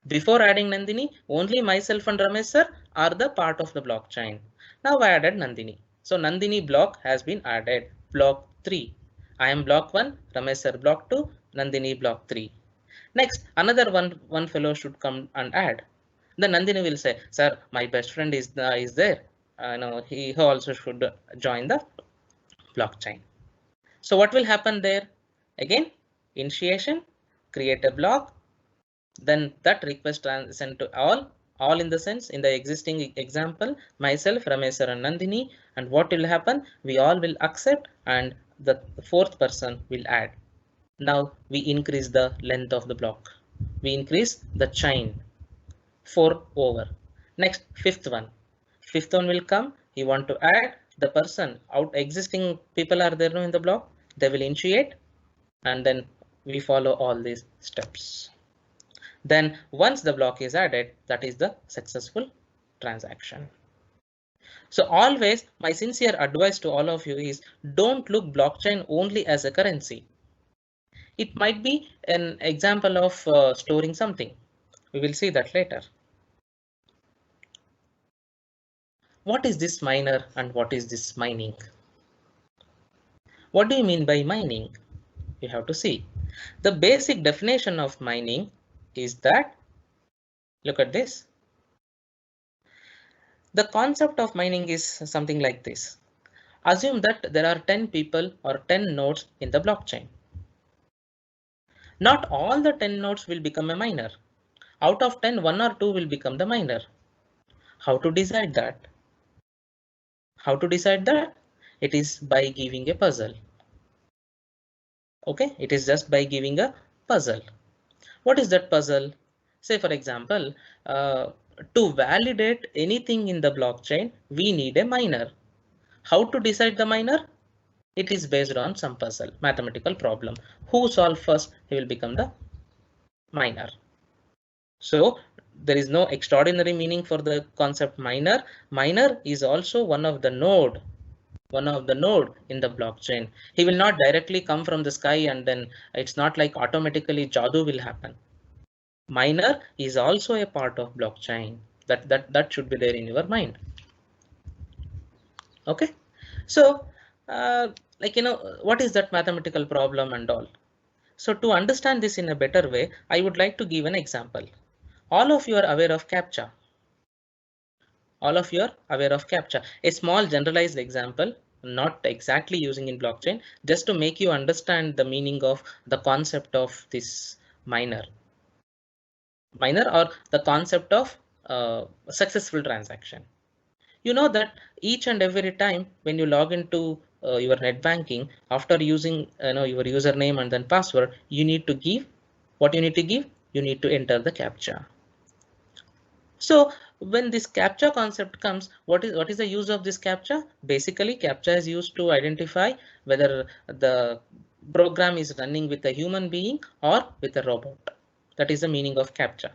Before adding Nandini, only myself and Ramesh sir are the part of the blockchain. Now I added Nandini. So Nandini block has been added. Block 3. I am block 1, Ramesh sir block 2, Nandini block 3. Next, another one fellow should come and add. Then Nandini will say, sir, my best friend is there. No, he also should join the blockchain. So what will happen there? Again, initiation, create a block, then that request sent to all in the sense in the existing example, myself, Ramesh sir and Nandini, and what will happen? We all will accept and the fourth person will add. Now we increase the length of the block. We increase the chain. 4 over. Next, fifth one will come. You want to add the person out, existing people are there now in the block. They will initiate and then we follow all these steps. Then once the block is added, that is the successful transaction. So always my sincere advice to all of you is don't look blockchain only as a currency. It might be an example of storing something. We will see that later. What is this miner and what is this mining? What do you mean by mining? You have to see. The basic definition of mining is that, look at this. The concept of mining is something like this. Assume that there are 10 people or 10 nodes in the blockchain. Not all the 10 nodes will become a miner. Out of 10, 1 or 2 will become the miner. How to decide that? How to decide that? It is by giving a puzzle. Okay, it is just by giving a puzzle. What is that puzzle? Say for example, to validate anything in the blockchain, we need a miner. How to decide the miner? It is based on some puzzle, mathematical problem. Who solve first, he will become the miner. So there is no extraordinary meaning for the concept miner. Miner is also one of the node. node in the blockchain. He will not directly come from the sky, and then it's not like automatically Jadu will happen. Miner is also a part of blockchain. That should be there in your mind. Okay, so what is that mathematical problem and all? So to understand this in a better way, I would like to give an example. All of you are aware of CAPTCHA. All of you are aware of CAPTCHA. A small generalized example, not exactly using in blockchain, just to make you understand the meaning of the concept of this miner or the concept of successful transaction. You know that each and every time when you log into your net banking, after using your username and then password, you need to give what you need to give. You need to enter the CAPTCHA. So when this CAPTCHA concept comes, what is the use of this CAPTCHA? Basically, CAPTCHA is used to identify whether the program is running with a human being or with a robot. That is the meaning of CAPTCHA.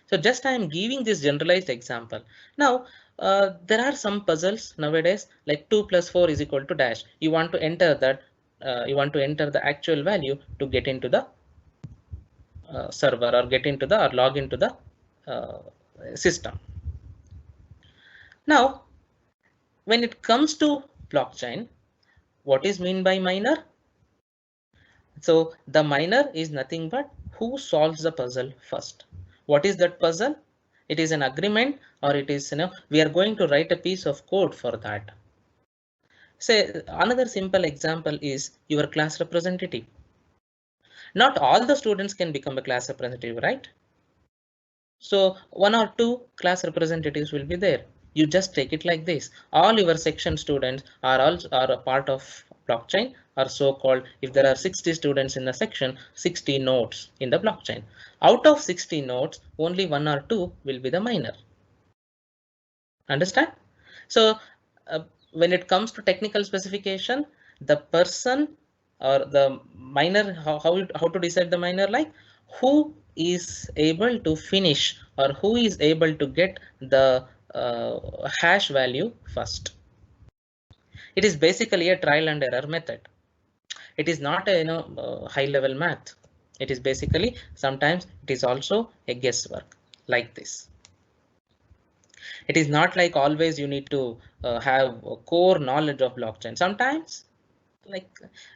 So just I am giving this generalized example. Now, there are some puzzles nowadays like 2 plus 4 is equal to dash. You want to enter that, you want to enter the actual value to get into the server or log into the system. Now, when it comes to blockchain, what is meant by miner? So the miner is nothing but who solves the puzzle first. What is that puzzle? It is an agreement, or it is, we are going to write a piece of code for that. Say another simple example is your class representative. Not all the students can become a class representative, right? So 1 or 2 class representatives will be there. You just take it like this. All your section students are a part of blockchain, or so-called, if there are 60 students in a section, 60 nodes in the blockchain. Out of 60 nodes, only 1 or 2 will be the miner. Understand? So when it comes to technical specification, the person or the miner, how to decide the miner, like who is able to finish or who is able to get the hash value first. It is basically a trial and error method. It is not a high level math. It is basically, sometimes it is also a guesswork like this. It is not like always you need to have a core knowledge of blockchain. Sometimes like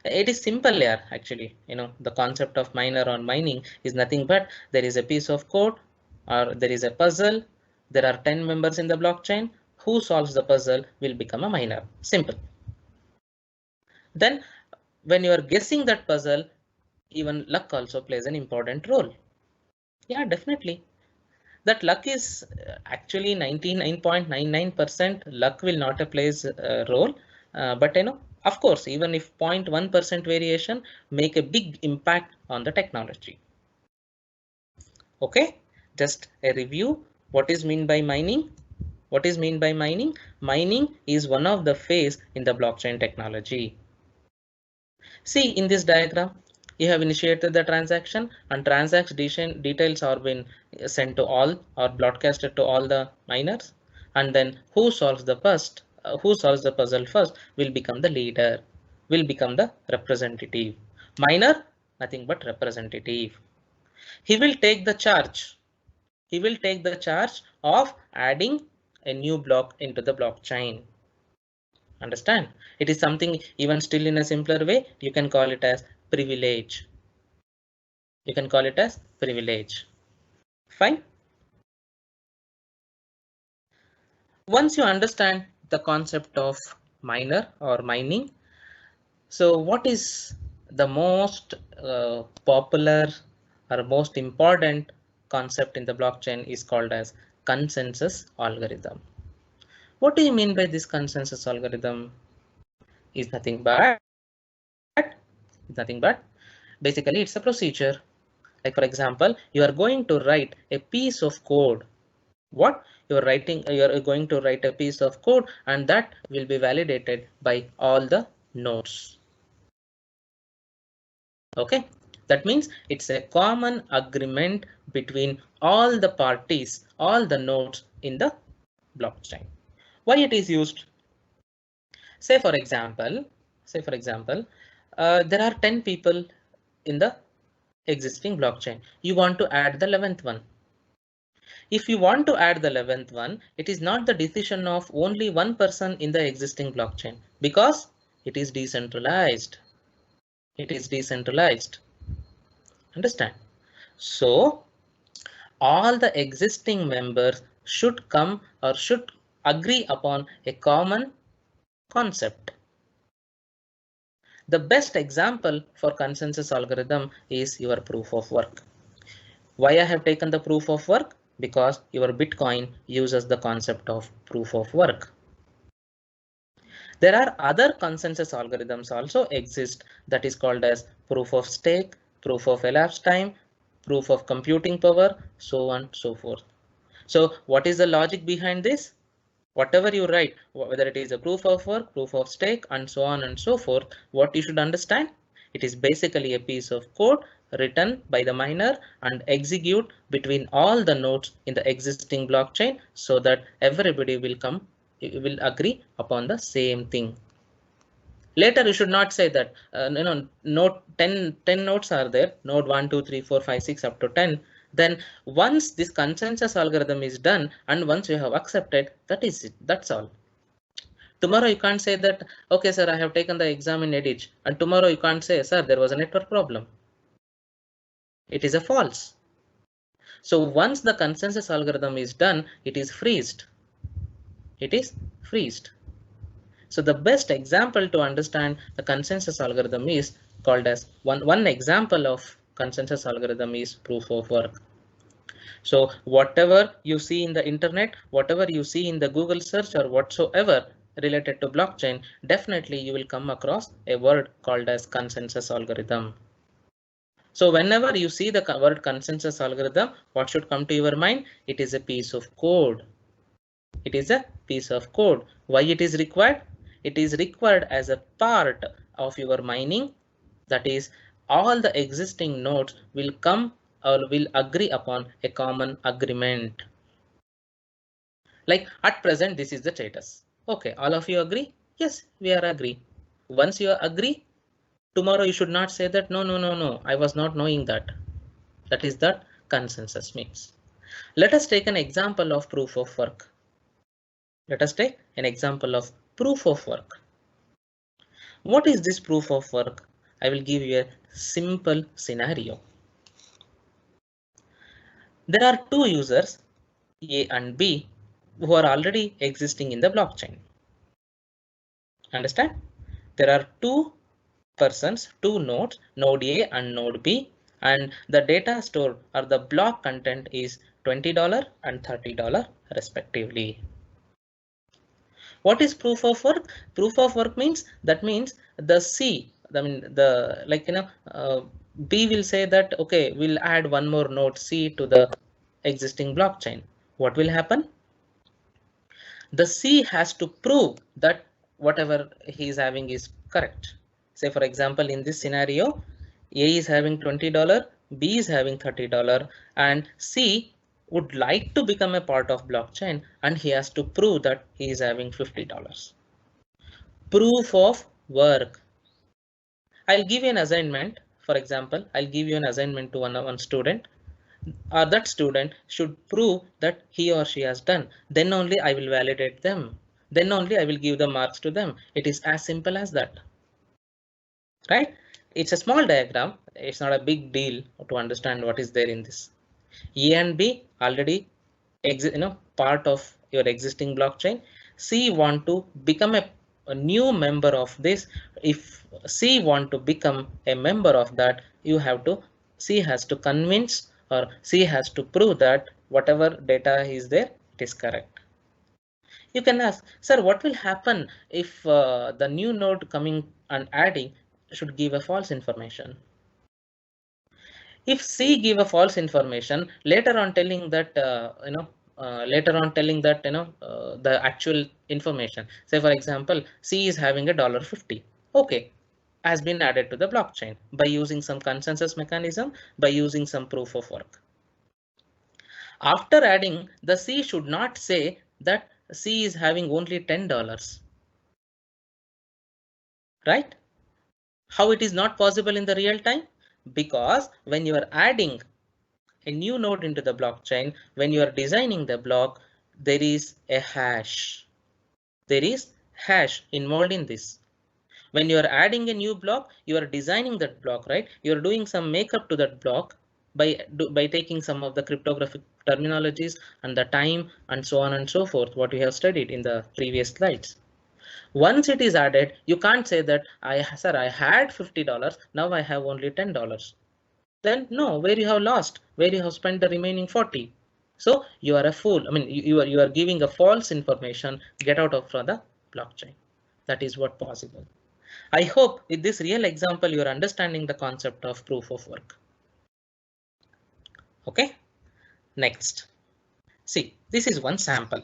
it is simple here. Actually, the concept of miner or mining is nothing but there is a piece of code or there is a puzzle. There are 10 members in the blockchain. Who solves the puzzle will become a miner. Simple. Then when you are guessing that puzzle, even luck also plays an important role. Yeah, definitely. That luck is actually 99.99% luck will not play a role, but of course, even if 0.1% variation make a big impact on the technology. Okay, just a review. What is meant by mining? What is meant by mining? Mining is one of the phase in the blockchain technology. See in this diagram, you have initiated the transaction and transaction details are been sent to all or broadcasted to all the miners, and then who solves the puzzle first will become the leader, will become the representative. Miner, nothing but representative. He will take the charge. He will take the charge of adding a new block into the blockchain. Understand? It is something even still in a simpler way. You can call it as privilege. You can call it as privilege. Fine. Once you understand the concept of miner or mining, so what is the most popular or most important concept in the blockchain is called as consensus algorithm. What do you mean by this consensus algorithm? Is nothing but basically it's a procedure. Like for example, you are going to write a piece of code. What you are going to write a piece of code, and that will be validated by all the nodes. Okay, that means it's a common agreement between all the parties, all the nodes in the blockchain. Why it is used? Say for example, there are 10 people in the existing blockchain. You want to add the 11th one. If you want to add the 11th one, it is not the decision of only one person in the existing blockchain because it is decentralized. It is decentralized. Understand? So all the existing members should come or should agree upon a common concept. The best example for consensus algorithm is your proof of work. Why I have taken the proof of work? Because your Bitcoin uses the concept of proof of work. There are other consensus algorithms also exist that is called as proof of stake, proof of elapsed time, proof of computing power, so on and so forth. So what is the logic behind this? Whatever you write, whether it is a proof of work, proof of stake, and so on and so forth, what you should understand, it is basically a piece of code written by the miner and execute between all the nodes in the existing blockchain so that everybody will agree upon the same thing. Later, you should not say that, node 10 nodes are there, node 1, 2, 3, 4, 5, 6 up to 10. Then once this consensus algorithm is done and once you have accepted, that is it. That's all. Tomorrow you can't say that, okay, sir, I have taken the exam in edit. And tomorrow you can't say, sir, there was a network problem. It is a false. So once the consensus algorithm is done, it is freezed. It is freezed. So the best example to understand the consensus algorithm is called as one example of consensus algorithm is proof of work. So whatever you see in the internet, whatever you see in the Google search or whatsoever related to blockchain, definitely you will come across a word called as consensus algorithm. So whenever you see the word consensus algorithm, what should come to your mind? It is a piece of code. It is a piece of code. Why it is required? It is required as a part of your mining. That is, all the existing nodes will come or will agree upon a common agreement. Like at present, this is the status. Okay, all of you agree? Yes, we are agree. Once you agree, tomorrow you should not say that no, I was not knowing that. That is that consensus means. Let us take an example of proof of work. Let us take an example of proof of work. What is this proof of work? I will give you a simple scenario. There are two users, A and B, who are already existing in the blockchain. Understand? There are two persons, two nodes, node A and node B, and the data stored or the block content is $20 and $30 respectively. What is proof of work? Proof of work means the C, B will say that, okay, we'll add one more node C to the existing blockchain. What will happen? The C has to prove that whatever he is having is correct. Say, for example, in this scenario, A is having $20, B is having $30, and C would like to become a part of blockchain and he has to prove that he is having $50. Proof of work. I'll give you an assignment. For example, I'll give you an assignment to one student, or that student should prove that he or she has done. Then only I will validate them. Then only I will give the marks to them. It is as simple as that. Right? It's a small diagram. It's not a big deal to understand what is there in this. A and B already part of your existing blockchain. C want to become a new member of this. If C want to become a member of that, C has to convince or C has to prove that whatever data is there, it is correct. You can ask, sir, what will happen if the new node coming and adding should give a false information? If C give a false information, later on telling that the actual information, say for example, C is having $50. Okay, has been added to the blockchain by using some consensus mechanism, by using some proof of work. After adding, the C should not say that C is having only $10. right? How it is not possible in the real time? Because when you are adding a new node into the blockchain, when you are designing the block, there is a hash. There is hash involved in this. When you are adding a new block, you are designing that block, right? You are doing some makeup to that block by taking some of the cryptographic terminologies and the time and so on and so forth, what we have studied in the previous slides. Once it is added, you can't say that I had $50, now I have only $10. Then no, where you have lost, where you have spent the remaining 40. So you are a fool. I mean, you are giving a false information. Get out of from the blockchain. That is what possible. I hope with this real example, you are understanding the concept of proof of work. Okay, next. See, this is one sample.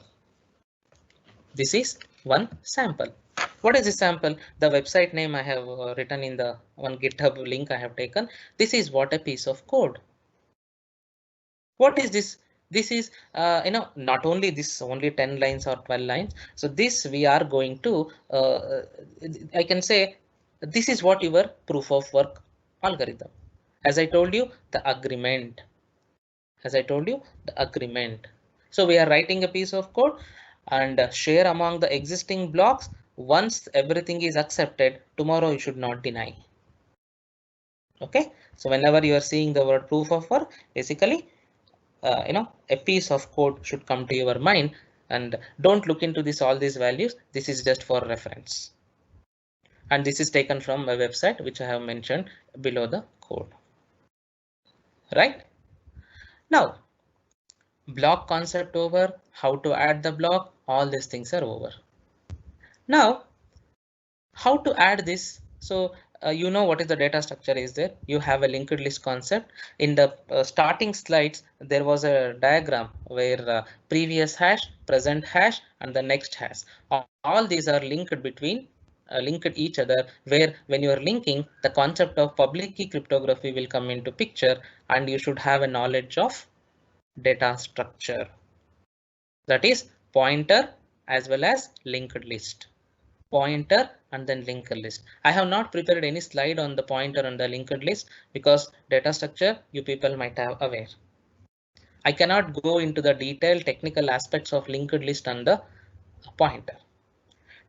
This is one sample. What is this sample? The website name I have written in the one GitHub link I have taken. This is what a piece of code. What is this? This is, not only this only 10 lines or 12 lines. So this we are going to, I can say, this is what your proof of work algorithm. As I told you, the agreement. As I told you, the agreement. So we are writing a piece of code and share among the existing blocks. Once everything is accepted, tomorrow you should not deny. Okay. So whenever you are seeing the word proof of work, basically, a piece of code should come to your mind, and don't look into this all these values. This is just for reference. And this is taken from a website which I have mentioned below the code. Right. Now, block concept over, how to add the block, all these things are over. Now, how to add this? So you know what is the data structure is there. You have a linked list concept. In the starting slides, there was a diagram where previous hash, present hash, and the next hash. All these are linked between linked each other, where when you are linking, the concept of public key cryptography will come into picture, and you should have a knowledge of data structure. That is pointer as well as linked list. Pointer and then linked list. I have not prepared any slide on the pointer and the linked list because data structure you people might have aware. I cannot go into the detailed technical aspects of linked list and the pointer.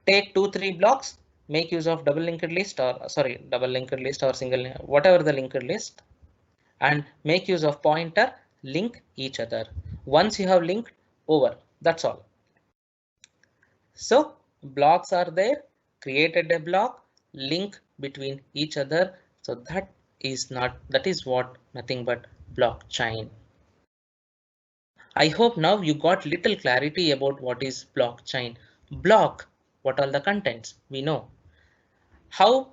Take 2-3 blocks, make use of double linked list or single, whatever the linked list, and make use of pointer, link each other. Once you have linked, over, that's all. So blocks are there, created a block, link between each other. So that is what nothing but blockchain. I hope now you got little clarity about what is blockchain. Block, what are the contents? We know. How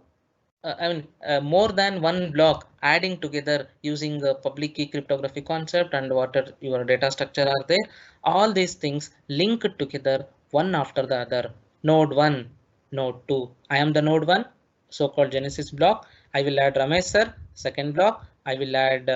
more than one block adding together using the public key cryptography concept and what are your data structure are there. All these things linked together one after the other. Node 1, node 2. I am the node 1, so-called Genesis block. I will add Ramesh sir, second block. I will add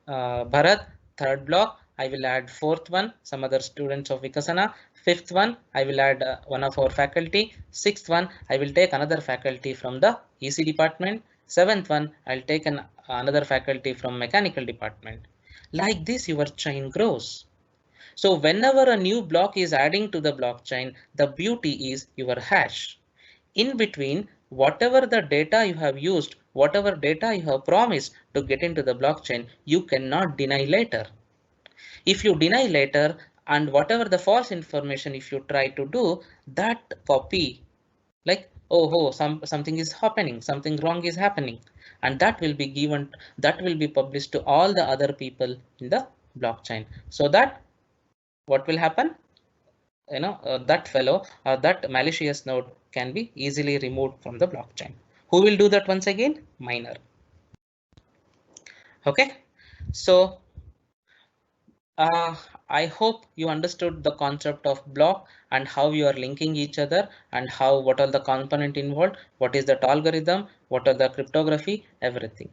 Bharat, third block. I will add fourth one, some other students of Vikasana. Fifth one, I will add one of our faculty. Sixth one, I will take another faculty from the EC department. Seventh one, I'll take another faculty from mechanical department. Like this, your chain grows. So whenever a new block is adding to the blockchain, the beauty is your hash. In between, whatever the data you have used, whatever data you have promised to get into the blockchain, you cannot deny later. If you deny later, and whatever the false information if you try to do, that copy, like something is happening, something wrong is happening, and that will be published to all the other people in the blockchain. So that what will happen? That fellow or that malicious node can be easily removed from the blockchain. Who will do that once again? Miner. Okay, so I hope you understood the concept of block and how you are linking each other and what are the component involved, what is that algorithm, what are the cryptography, everything.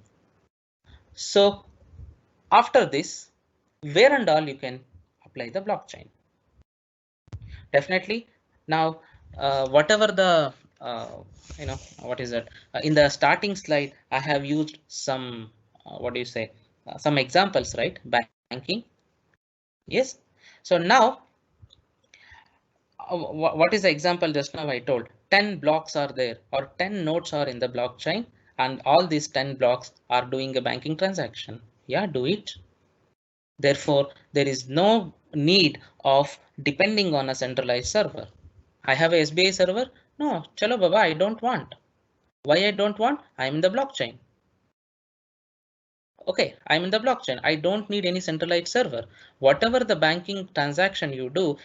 So after this, where and all you can apply the blockchain? Definitely. Now, whatever the what is that? In the starting slide, I have used some, what do you say, some examples, right? Banking. Yes. So now, what is the example just now I told? 10 blocks are there, or 10 nodes are in the blockchain, and all these 10 blocks are doing a banking transaction. Yeah, do it. Therefore, there is no need of depending on a centralized server. I have a SBI server. No, chalo baba, I don't want. Why I don't want? I'm in the blockchain. Okay, I'm in the blockchain. I don't need any centralized server. Whatever the banking transaction you do,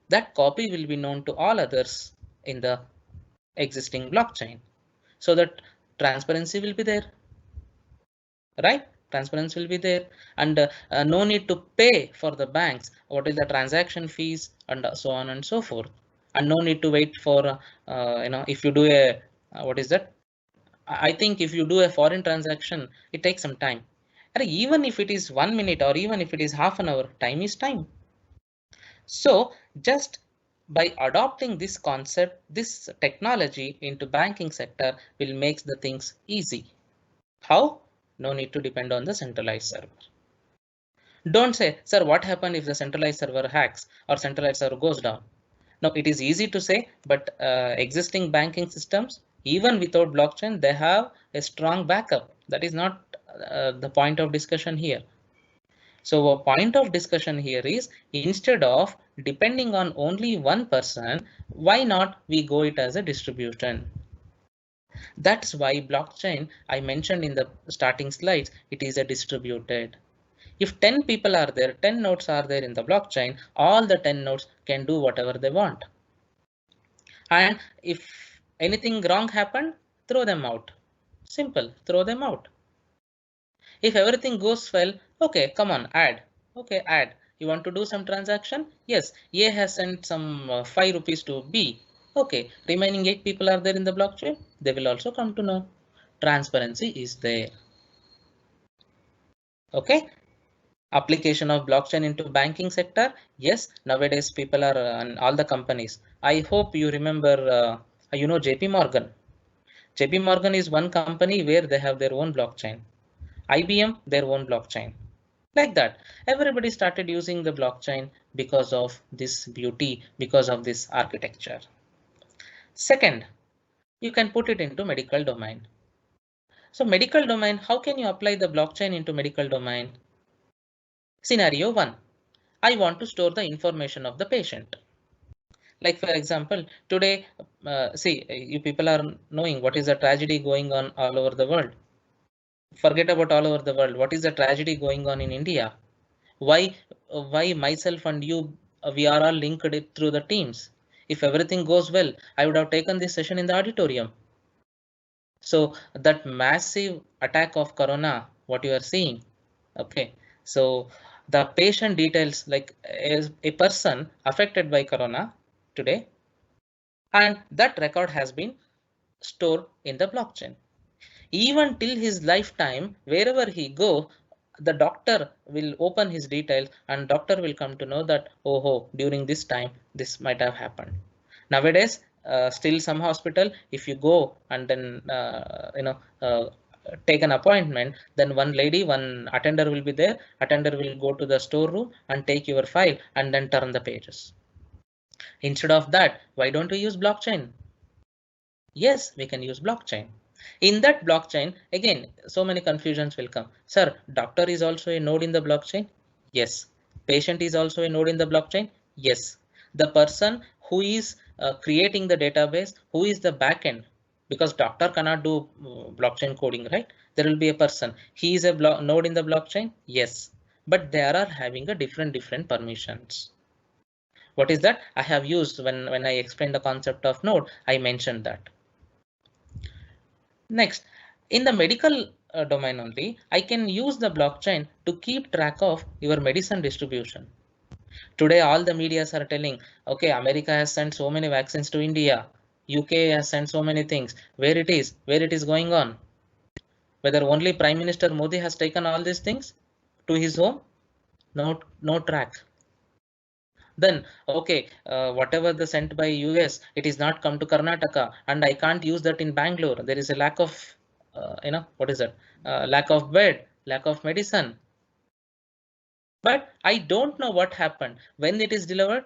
that copy will be known to all others in the existing blockchain. So that transparency will be there, right? Transparency will be there, and no need to pay for the banks. What is the transaction fees and so on and so forth, and no need to wait for if you do a what is that? I think if you do a foreign transaction, it takes some time. And even if it is 1 minute or even if it is half an hour, time is time. So just by adopting this concept, this technology into banking sector will make the things easy. How? No need to depend on the centralized server. Don't say, sir, what happens if the centralized server hacks or centralized server goes down? No, it is easy to say, but existing banking systems, even without blockchain, they have a strong backup. That is not the point of discussion here. So a point of discussion here is, instead of depending on only one person, why not we go it as a distribution? That's why blockchain, I mentioned in the starting slides, it is a distributed. If 10 people are there, 10 nodes are there in the blockchain, all the 10 nodes can do whatever they want. And if anything wrong happened, throw them out. Simple, throw them out. If everything goes well, okay, come on, add. Okay, add. You want to do some transaction? Yes, A has sent some 5 rupees to B. Okay, remaining 8 people are there in the blockchain. They will also come to know. Transparency is there. Okay. Application of blockchain into banking sector. Yes, nowadays people are all the companies. I hope you remember, JP Morgan. JP Morgan is one company where they have their own blockchain. IBM, their own blockchain. Like that, everybody started using the blockchain because of this beauty, because of this architecture. Second, you can put it into medical domain. So medical domain, how can you apply the blockchain into medical domain? Scenario 1, I want to store the information of the patient. Like for example, today, you people are knowing what is the tragedy going on all over the world. Forget about all over the world. What is the tragedy going on in India? Why myself and you, we are all linked it through the Teams. If everything goes well, I would have taken this session in the auditorium. So that massive attack of Corona, what you are seeing, okay. So the patient details, like a person affected by Corona today, and that record has been stored in the blockchain. Even till his lifetime, wherever he go, the doctor will open his details and doctor will come to know that, oh, during this time, this might have happened. Nowadays, still some hospital, if you go and then, take an appointment, then one attender will be there. Attender will go to the storeroom and take your file and then turn the pages. Instead of that, why don't we use blockchain? Yes, we can use blockchain. In that blockchain, again, so many confusions will come. Sir, doctor is also a node in the blockchain? Yes. Patient is also a node in the blockchain? Yes. The person who is creating the database, who is the backend? Because doctor cannot do blockchain coding, right? There will be a person. He is a node in the blockchain? Yes. But they are having a different permissions. What is that? I have used when I explained the concept of node, I mentioned that. Next, in the medical domain only, I can use the blockchain to keep track of your medicine distribution. Today, all the medias are telling, okay, America has sent so many vaccines to India. UK has sent so many things. Where it is going on? Whether only Prime Minister Modi has taken all these things to his home? No track. Then, okay, whatever the sent by US, it is not come to Karnataka, and I can't use that in Bangalore. There is a lack of, what is that? Lack of bed, lack of medicine. But I don't know what happened when it is delivered.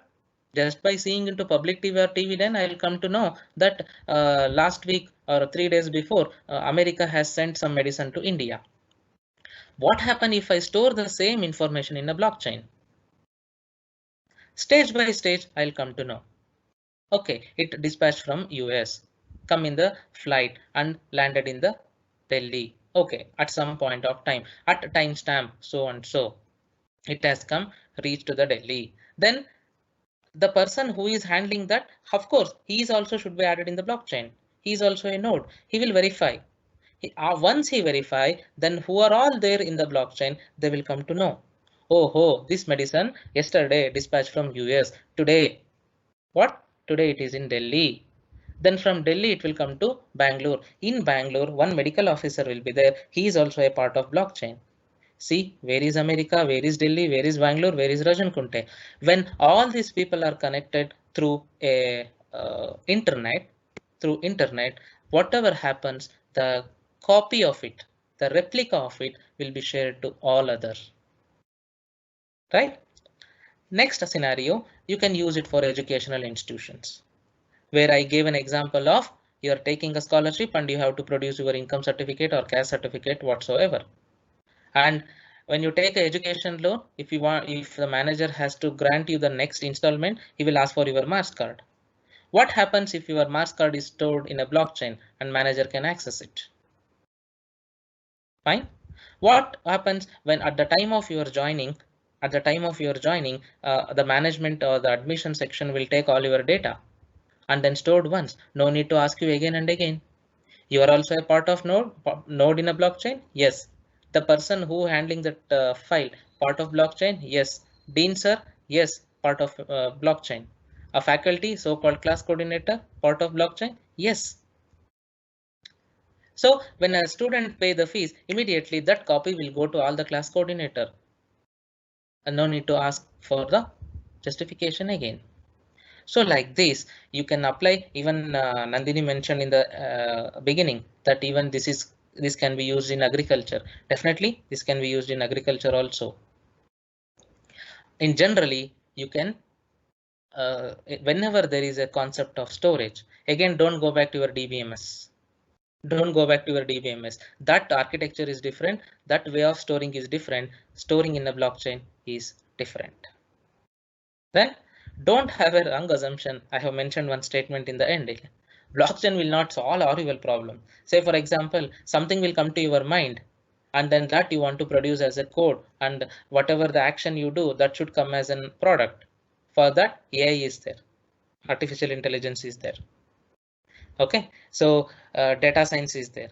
Just by seeing into public TV or TV, then I'll come to know that last week or 3 days before, America has sent some medicine to India. What happens if I store the same information in a blockchain? Stage by stage, I'll come to know. Okay, it dispatched from US, come in the flight and landed in the Delhi. Okay, at some point of time, at timestamp so and so, it has come, reached to the Delhi. Then the person who is handling that, of course, he is also should be added in the blockchain. He is also a node. He will verify. Once he verify, then who are all there in the blockchain, they will come to know. Oh, this medicine yesterday dispatched from US. Today, what? Today it is in Delhi. Then from Delhi it will come to Bangalore. In Bangalore, one medical officer will be there. He is also a part of blockchain. See, where is America, where is Delhi, where is Bangalore, where is Rajan Kunte? When all these people are connected through a internet, whatever happens, the copy of it, the replica of it will be shared to all others. Right? Next scenario, you can use it for educational institutions, where I gave an example of you are taking a scholarship and you have to produce your income certificate or caste certificate whatsoever. And when you take an education loan, if the manager has to grant you the next installment, he will ask for your marks card. What happens if your marks card is stored in a blockchain and manager can access it? Fine. What happens when at the time of your joining, the management or the admission section will take all your data and then stored once. No need to ask you again and again. You are also a part of node in a blockchain? Yes. The person who handling that file, part of blockchain? Yes. Dean sir? Yes, part of blockchain. A faculty, so-called class coordinator, part of blockchain? Yes. So when a student pay the fees, immediately that copy will go to all the class coordinator. And no need to ask for the justification again. So like this, you can apply. Even Nandini mentioned in the beginning that even this can be used in agriculture. Definitely, this can be used in agriculture also. In generally, you can whenever there is a concept of storage. Again, don't go back to your DBMS. Don't go back to your DBMS. That architecture is different. That way of storing is different. Storing in a blockchain is different. Then don't have a wrong assumption. I have mentioned one statement in the end. Blockchain will not solve all your problem. Say, for example, something will come to your mind and then that you want to produce as a code, and whatever the action you do, that should come as a product. For that, AI is there. Artificial intelligence is there. Okay, so data science is there.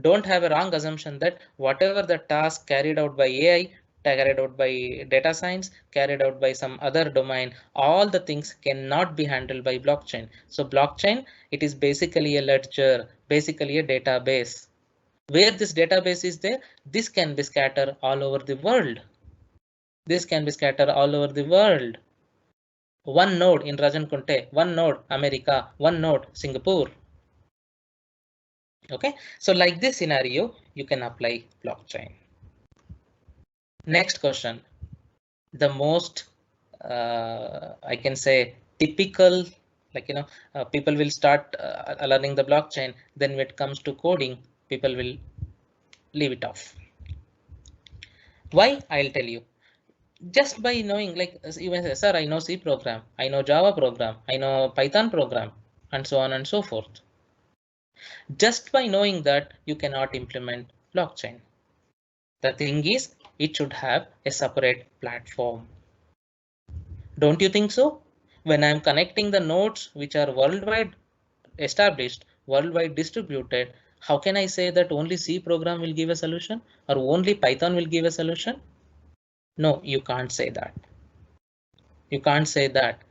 Don't have a wrong assumption that whatever the task carried out by AI, carried out by data science, carried out by some other domain, all the things cannot be handled by blockchain. So blockchain, it is basically a ledger, basically a database. Where this database is there, this can be scattered all over the world. This can be scattered all over the world. One node in Rajan Kunte, one node America, one node Singapore. Okay, so like this scenario, you can apply blockchain. Next question. The most, I can say, typical, people will start learning the blockchain. Then when it comes to coding, people will leave it off. Why? I'll tell you. Just by knowing, like you may say, sir, I know C program, I know Java program, I know Python program, and so on and so forth. Just by knowing that, you cannot implement blockchain. The thing is, it should have a separate platform. Don't you think so? When I'm connecting the nodes which are worldwide established, worldwide distributed, how can I say that only C program will give a solution or only Python will give a solution? No, you can't say that. You can't say that,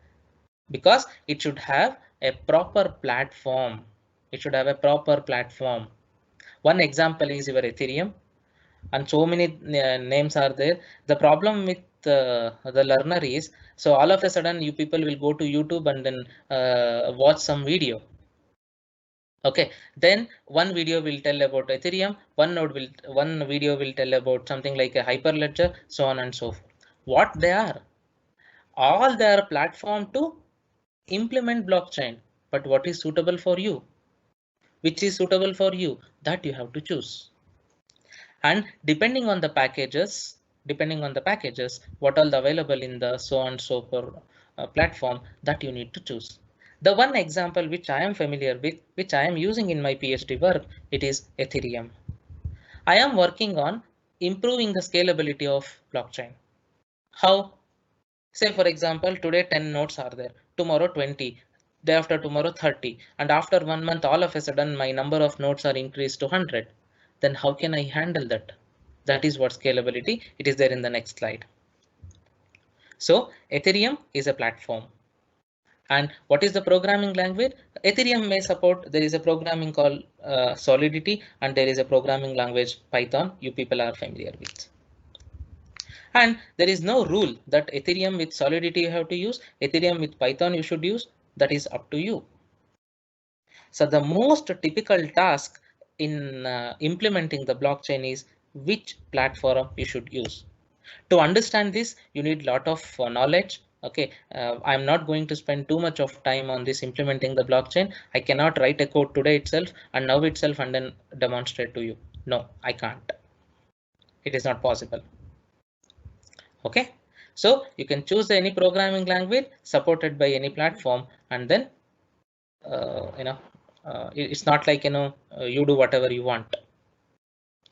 because it should have a proper platform. It should have a proper platform. One example is your Ethereum, and so many names are there. The problem with the learner is, so all of a sudden you people will go to YouTube and then watch some video. Okay, then one video will tell about Ethereum, one video will tell about something like a Hyperledger, so on and so forth. What they are? All they are platform to implement blockchain, but what is suitable for you? Which is suitable for you? That you have to choose. And depending on the packages, what all available in the so on so forth platform, that you need to choose. The one example which I am familiar with, which I am using in my PhD work, it is Ethereum. I am working on improving the scalability of blockchain. How? Say for example, today 10 nodes are there, tomorrow 20, day after tomorrow 30, and after 1 month all of a sudden my number of nodes are increased to 100. Then how can I handle that? That is what scalability. It is there in the next slide. So Ethereum is a platform. And what is the programming language? Ethereum may support, there is a programming called Solidity, and there is a programming language Python you people are familiar with. And there is no rule that Ethereum with Solidity you have to use, Ethereum with Python you should use. That is up to you. So the most typical task in implementing the blockchain is which platform you should use. To understand this, you need a lot of knowledge. Okay, I'm not going to spend too much of time on this implementing the blockchain. I cannot write a code today itself and now itself and then demonstrate to you. No, I can't. It is not possible. Okay, so you can choose any programming language supported by any platform, and then it's not like you do whatever you want.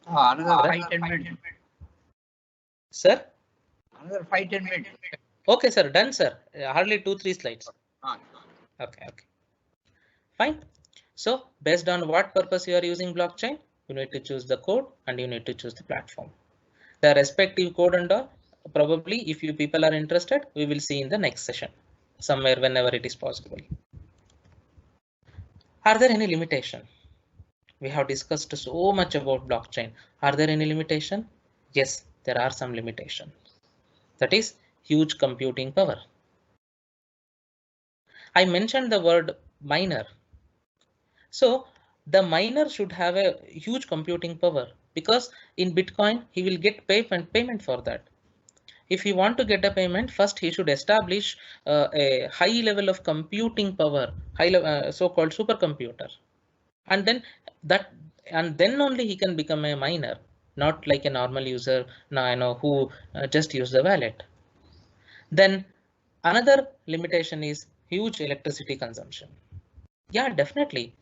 Another 5-10 minutes. Sir? Another 5-10 minutes. Okay, sir. Done, sir. Hardly 2-3 slides. Okay. Fine. So based on what purpose you are using blockchain, you need to choose the code and you need to choose the platform. The respective code and all, probably if you people are interested, we will see in the next session, somewhere whenever it is possible. Are there any limitation? We have discussed so much about blockchain. Are there any limitation? Yes, there are some limitation. That is huge computing power. I mentioned the word miner. So the miner should have a huge computing power, because in Bitcoin, he will get payment for that. If he want to get a payment, first he should establish a high level of computing power, so-called supercomputer. And then only he can become a miner, not like a normal user now, who just use the wallet. Then another limitation is huge electricity consumption. Yeah, definitely.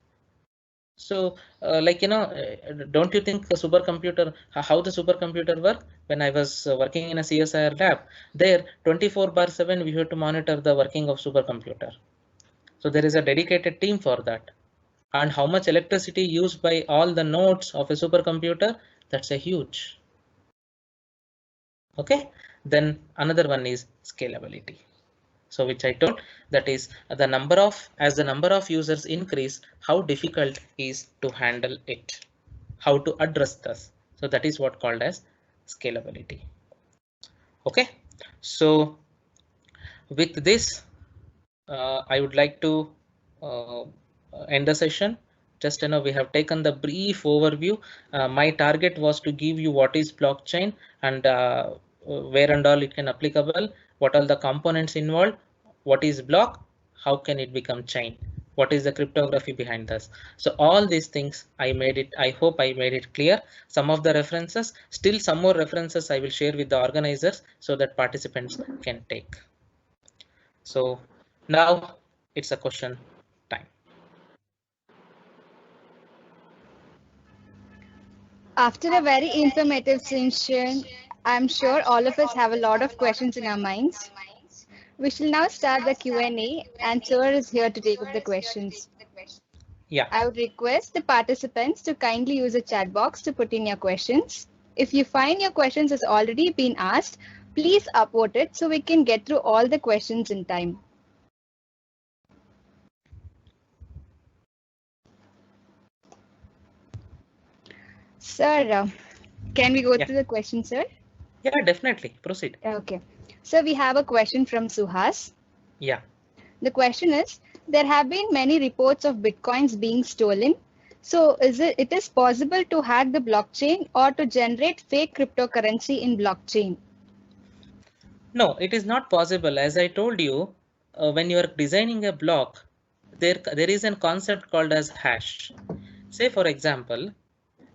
So don't you think a supercomputer, how the supercomputer work? When I was working in a CSIR lab, there 24/7 we have to monitor the working of supercomputer. So there is a dedicated team for that. And how much electricity used by all the nodes of a supercomputer? That's a huge. Okay, then another one is scalability. So which I told, that is as the number of users increase, how difficult is to handle it, how to address this. So that is what called as scalability. Okay, so with this, I would like to end the session. Just we have taken the brief overview. My target was to give you what is blockchain and where and all it can applicable, what are the components involved, what is block, how can it become chain, what is the cryptography behind this. So all these things I made it, I hope I made it clear. Some of the references, still some more references I will share with the organizers so that participants can take. So now it's a question time. After a very informative session, I'm sure all of us have a lot of questions in our minds. We shall now start the Q&A, and Sir is here to take up the questions. Yeah. I would request the participants to kindly use a chat box to put in your questions. If you find your questions has already been asked, please upvote it so we can get through all the questions in time. Sir, can we go through the questions, sir? Yeah, definitely. Proceed. Okay. So we have a question from Suhas. Yeah. The question is, there have been many reports of Bitcoins being stolen. So it is possible to hack the blockchain or to generate fake cryptocurrency in blockchain? No, it is not possible. As I told you, when you are designing a block, there is a concept called as hash. Say, for example,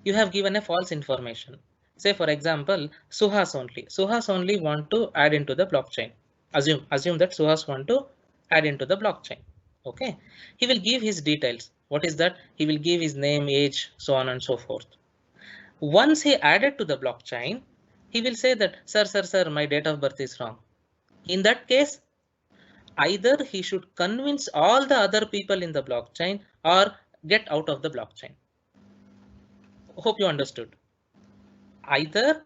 you have given a false information. Say, for example, Suhas only want to add into the blockchain. Assume that Suhas want to add into the blockchain. Okay. He will give his details. What is that? He will give his name, age, so on and so forth. Once he added to the blockchain, he will say that, sir, my date of birth is wrong. In that case, either he should convince all the other people in the blockchain or get out of the blockchain. Hope you understood. Either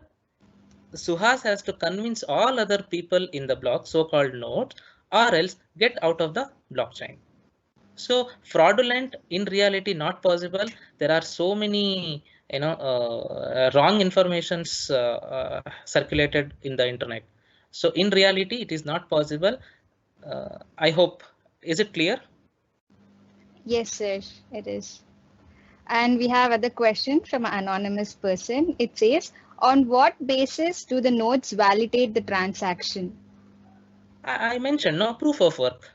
Suhas has to convince all other people in the block, so-called nodes, or else get out of the blockchain. So fraudulent in reality not possible. There are so many wrong informations circulated in the internet. So in reality it is not possible. I hope, is it clear? Yes, sir, it is. And we have other question from an anonymous person. It says, on what basis do the nodes validate the transaction? I mentioned no proof of work.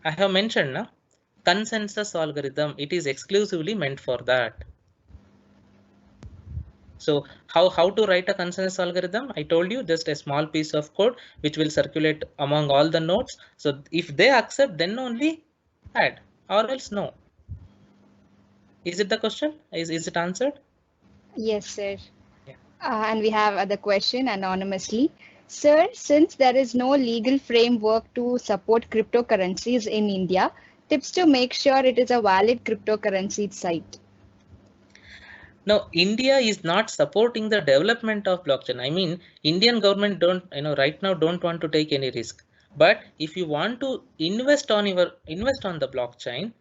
I have mentioned no consensus algorithm. It is exclusively meant for that. So how to write a consensus algorithm? I told you, just a small piece of code which will circulate among all the nodes. So if they accept, then only add, or else no. Is it the question? Is it answered? Yes, sir. Yeah. And we have other question anonymously. Sir, since there is no legal framework to support cryptocurrencies in India, tips to make sure it is a valid cryptocurrency site. Now, India is not supporting the development of blockchain. I mean, Indian government don't, right now don't want to take any risk. But if you want to invest on the blockchain,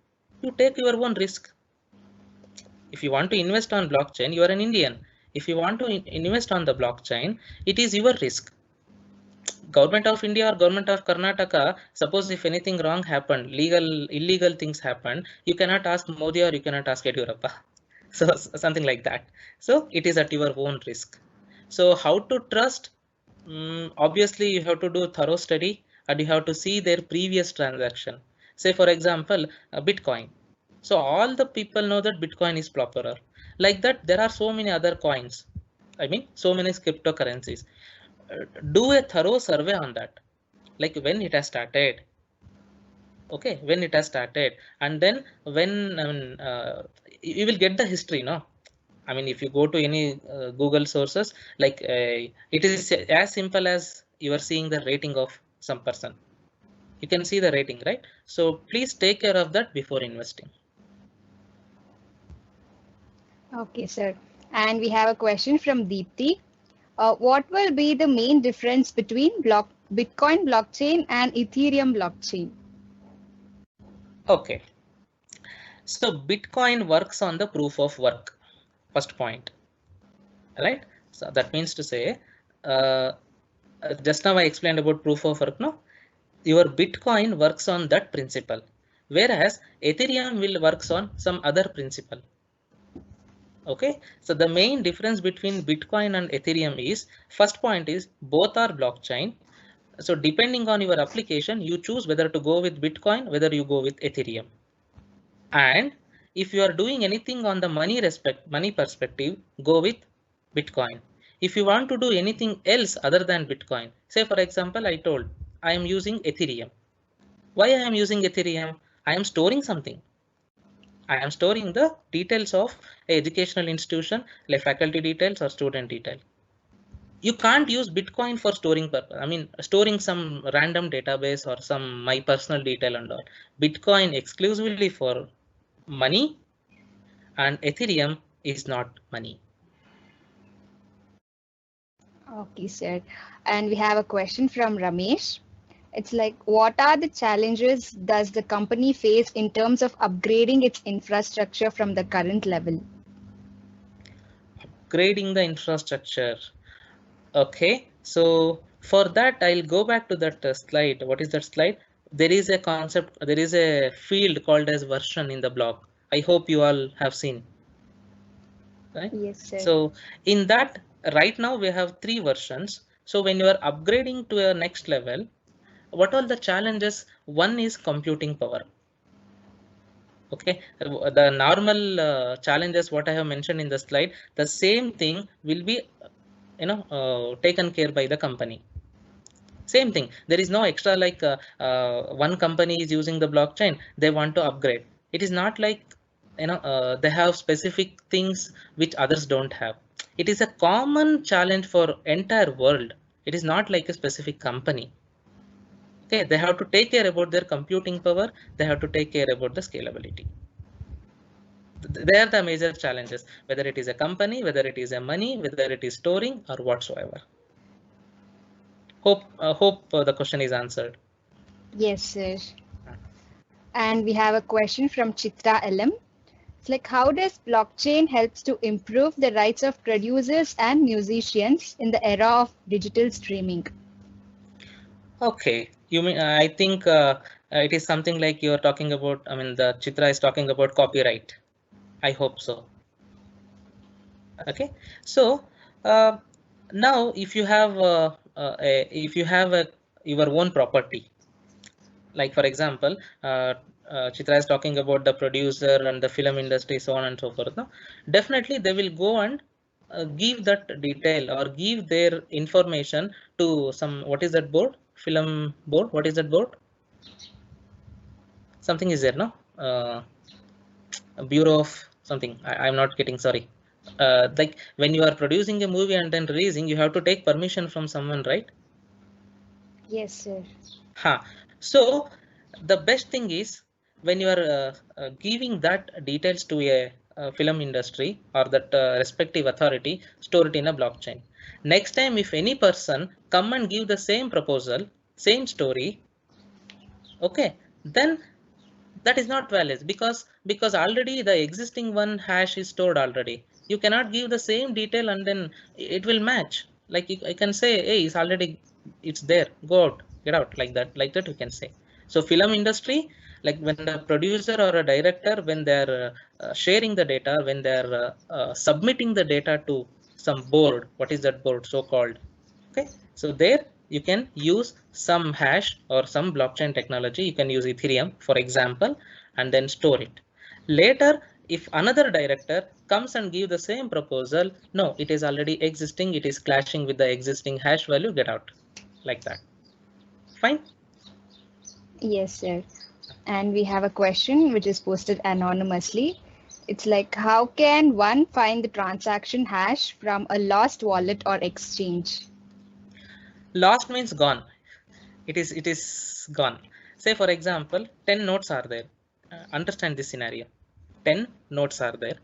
you take your own risk. If you want to invest on blockchain, you are an Indian. If you want to invest on the blockchain, it is your risk. Government of India or government of Karnataka, suppose if anything wrong happened, illegal things happened, you cannot ask Modi or you cannot ask Yediyurappa. So something like that. So it is at your own risk. So how to trust? Obviously, you have to do thorough study and you have to see their previous transaction. Say, for example, Bitcoin. So all the people know that Bitcoin is popular. Like that, there are so many other coins. I mean, so many cryptocurrencies. Do a thorough survey on that. Like when it has started. Okay, when it has started, and then when you will get the history, no? I mean, if you go to any Google sources, like it is as simple as you are seeing the rating of some person. You can see the rating, right? So please take care of that before investing. Okay, sir. And we have a question from Deepti. What will be the main difference between Bitcoin blockchain and Ethereum blockchain? Okay. So Bitcoin works on the proof of work. First point, right? So that means to say, just now I explained about proof of work, no? Your Bitcoin works on that principle, whereas Ethereum will works on some other principle. Okay, so the main difference between Bitcoin and Ethereum is, first point is both are blockchain. So depending on your application, you choose whether to go with Bitcoin, whether you go with Ethereum. And if you are doing anything on the money perspective, go with Bitcoin. If you want to do anything else other than Bitcoin, say for example, I told I am using Ethereum. Why I am using Ethereum? I am storing something. I am storing the details of a educational institution, like faculty details or student detail. You can't use Bitcoin for storing purpose. I mean, storing some random database or some my personal detail and all. Bitcoin exclusively for money, and Ethereum is not money. Okay, sir. And we have a question from Ramesh. It's like, what are the challenges does the company face in terms of upgrading its infrastructure from the current level? Upgrading the infrastructure. Okay, so For that, I'll go back to that slide. What is that slide? There is a concept, there is a field called as version in the block. I hope you all have seen. Right? Yes, sir. So in that, right now we have 3 versions. So when you are upgrading to a next level, what are the challenges? One is computing power. Okay, the normal challenges what I have mentioned in the slide, the same thing will be taken care by the company. Same thing. There is no extra like one company is using the blockchain, they want to upgrade. It is not like they have specific things which others don't have. It is a common challenge for entire world. It is not like a specific company. Okay, they have to take care about their computing power. They have to take care about the scalability. They are the major challenges, whether it is a company, whether it is a money, whether it is storing or whatsoever. Hope the question is answered. Yes, sir. And we have a question from Chitra LM. It's like, how does blockchain helps to improve the rights of producers and musicians in the era of digital streaming? Okay, you mean I think it is something like you're talking about. I mean, the Chitra is talking about copyright. I hope so. Okay, so now if you have your own property, like for example, Chitra is talking about the producer and the film industry, so on and so forth. No? Definitely they will go and give that detail or give their information to some, what is that board? Film board, what is that board? Something is there, no? Bureau of something, I'm not getting, sorry. Like when you are producing a movie and then releasing, you have to take permission from someone, right? Yes, sir. So the best thing is when you are giving that details to a film industry or that respective authority, store it in a blockchain. Next time, if any person come and give the same proposal, same story, okay, then that is not valid because already the existing one hash is stored already. You cannot give the same detail and then it will match. Like I can say, hey, it's there, go out, get out, like that you can say. So film industry, like when the producer or a director, when they're sharing the data, when they're submitting the data to some board, what is that board so called? Okay, so there you can use some hash or some blockchain technology. You can use Ethereum, for example, and then store it. Later, if another director comes and give the same proposal, no, it is already existing, it is clashing with the existing hash value, get out, like that. Fine? Yes, sir. And we have a question which is posted anonymously. It's like, how can one find the transaction hash from a lost wallet or exchange? Lost means gone. It is gone. Say for example, 10 notes are there. Understand this scenario. 10 notes are there.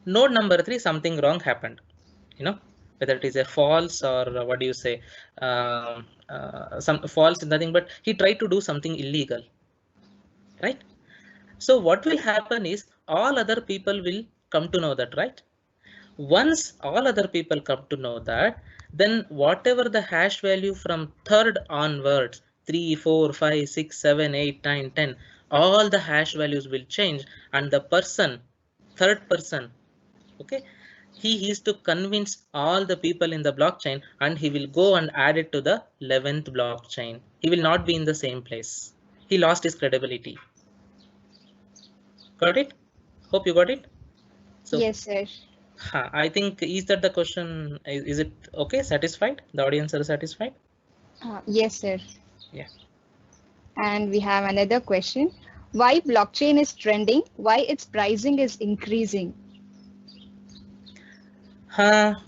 Node number 3, something wrong happened. Whether it is a false or what do you say, some false is nothing but he tried to do something illegal, right? So what will happen is all other people will come to know that, right? Once all other people come to know that, then whatever the hash value from third onwards, 3, 4, 5, 6, 7, 8, 9, 10, all the hash values will change, and the person, third person, okay, he is to convince all the people in the blockchain, and he will go and add it to the 11th blockchain. He will not be in the same place. He lost his credibility. Got it? Hope you got it. So, yes, sir. I think, is that the question? Is it okay? Satisfied? The audience are satisfied? Yes, sir. Yeah. And we have another question. Why blockchain is trending? Why its pricing is increasing?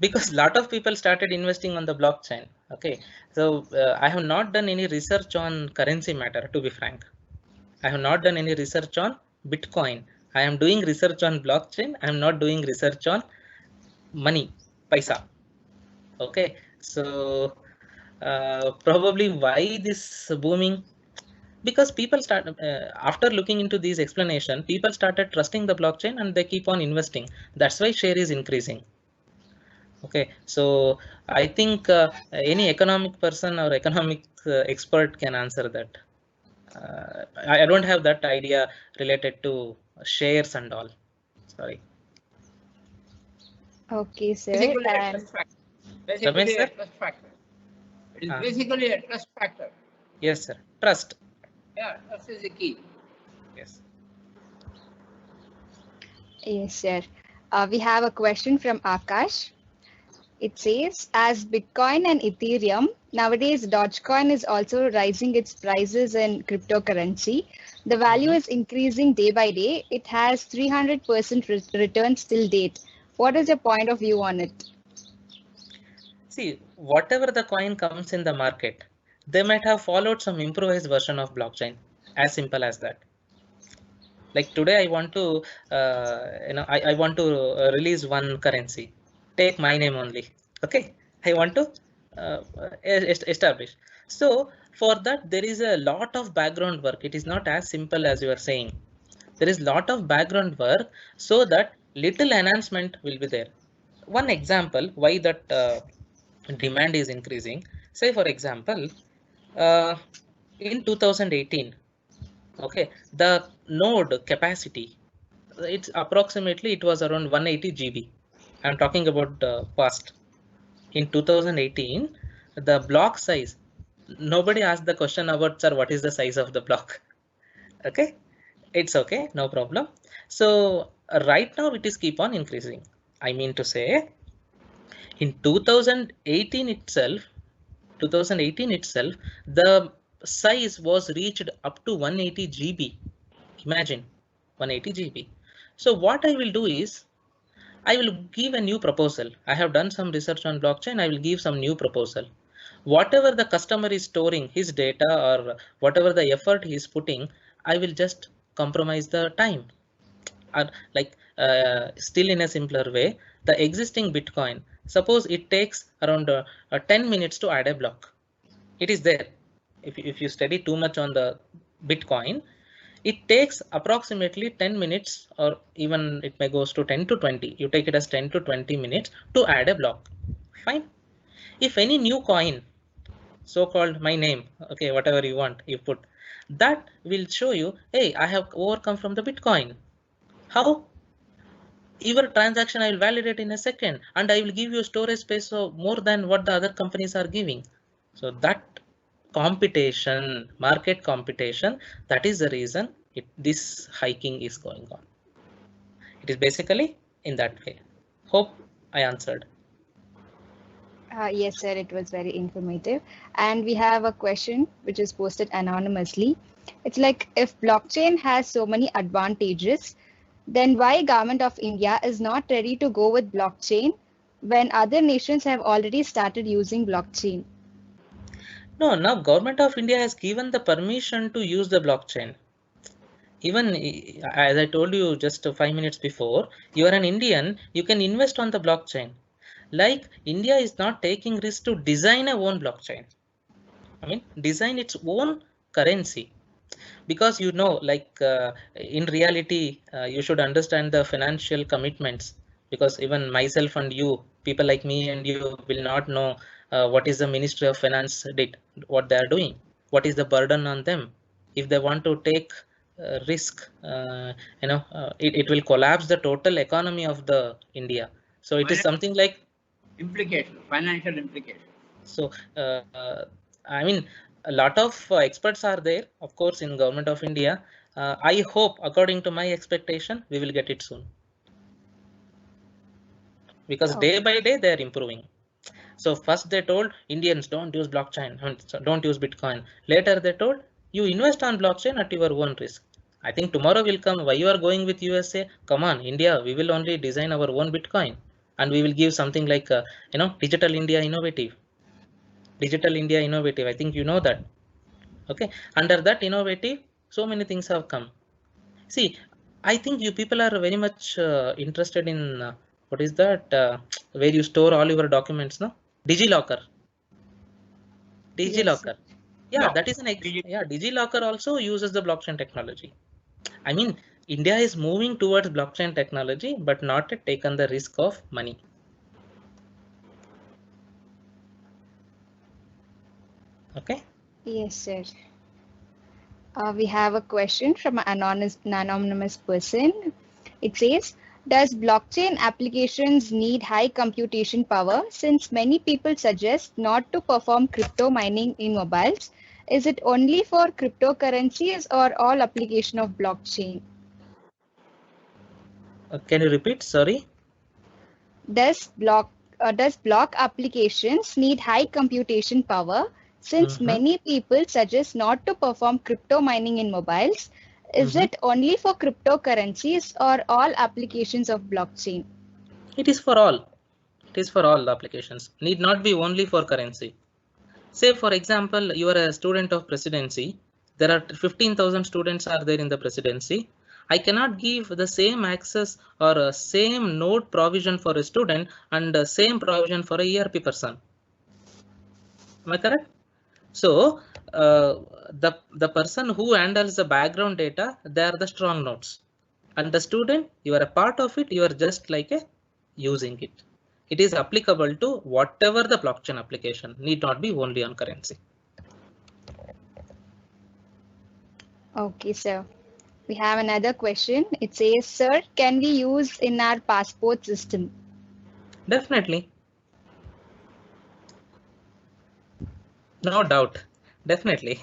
Because a lot of people started investing on the blockchain. Okay. So I have not done any research on currency matter, to be frank. I have not done any research on Bitcoin. I am doing research on blockchain. I am not doing research on money, paisa. Okay. So probably why this booming? Because people start after looking into these explanation, people started trusting the blockchain and they keep on investing. That's why share is increasing. Okay, so I think any economic person or economic expert can answer that. I don't have that idea related to shares and all. Sorry. Okay, sir. Basically a And trust factor. Come in, Basically sir. a trust factor. It is basically a trust factor. Yes, sir. Trust. Yeah, trust is the key. Yes. yes, sir. We have a question from Akash. It says, as Bitcoin and Ethereum, nowadays Dogecoin is also rising its prices in cryptocurrency. The value is increasing day by day. It has 300% returns till date. What is your point of view on it? See, whatever the coin comes in the market, they might have followed some improvised version of blockchain. As simple as that. Like today, I want to, I want to release one currency. Take my name only. Okay, I want to establish. So for that, there is a lot of background work. It is not as simple as you are saying. There is lot of background work so that little enhancement will be there. One example why that demand is increasing. Say for example, in 2018, okay, the node capacity, it's approximately it was around 180 GB. I'm talking about past. In 2018, the block size, nobody asked the question about, sir, what is the size of the block? Okay, it's okay, no problem. So right now it is keep on increasing. I mean to say, in 2018 itself, the size was reached up to 180 GB. Imagine 180 GB. So what I will do is, I will give a new proposal. I have done some research on blockchain. I will give some new proposal. Whatever the customer is storing his data or whatever the effort he is putting, I will just compromise the time. Or like still in a simpler way, the existing Bitcoin, suppose it takes around 10 minutes to add a block. It is there. If you study too much on the Bitcoin, it takes approximately 10 minutes, or even it may goes to 10 to 20. You take it as 10 to 20 minutes to add a block. Fine. If any new coin, so-called my name, okay, whatever you want, you put, that will show you, hey, I have overcome from the Bitcoin. How? Your transaction I will validate in a second, and I will give you storage space of more than what the other companies are giving. So that competition, market competition, that is the reason this hiking is going on. It is basically in that way. Hope I answered. Yes, sir, it was very informative. And we have a question which is posted anonymously. It's like, if blockchain has so many advantages, then why government of India is not ready to go with blockchain when other nations have already started using blockchain? No, now government of India has given the permission to use the blockchain. Even as I told you just 5 minutes before, you are an Indian, you can invest on the blockchain. Like India is not taking risk to design a own blockchain. I mean, design its own currency. Because like in reality, you should understand the financial commitments. Because even myself and you, people like me and you will not know what is the Ministry of Finance did, what they are doing, what is the burden on them. If they want to take risk, it will collapse the total economy of the India. So it is something like implication, financial implication. so. I mean, a lot of experts are there, of course, in government of India. I hope, according to my expectation, we will get it soon. Because day by day they are improving. So first they told Indians don't use blockchain, don't use Bitcoin. Later they told you invest on blockchain at your own risk. I think tomorrow will come. Why you are going with USA? Come on, India, we will only design our own Bitcoin, and we will give something like Digital India Innovative. Digital India Innovative. I think you know that. Okay, under that innovative, so many things have come. See, I think you people are very much interested in what is that where you store all your documents, no? DigiLocker. Yes, DigiLocker. Yeah, that is yeah, DigiLocker also uses the blockchain technology. I mean, India is moving towards blockchain technology, but not taken the risk of money. Okay. Yes, sir. We have a question from an anonymous person. It says, does blockchain applications need high computation power since many people suggest not to perform crypto mining in mobiles? Is it only for cryptocurrencies or all application of blockchain? Can you repeat? Sorry. Does block applications need high computation power since Mm-hmm. many people suggest not to perform crypto mining in mobiles? Is Mm-hmm. it only for cryptocurrencies or all applications of blockchain? It is for all. It is for all applications. Need not be only for currency. Say, for example, you are a student of presidency. There are 15,000 students are there in the presidency. I cannot give the same access or same node provision for a student and the same provision for a ERP person. Am I correct? So the person who handles the background data, they are the strong nodes. And the student, you are a part of it, you are just like a using it. It is applicable to whatever the blockchain application, need not be only on currency. Okay, sir. We have another question. It says, sir, can we use in our passport system? Definitely, no doubt, definitely.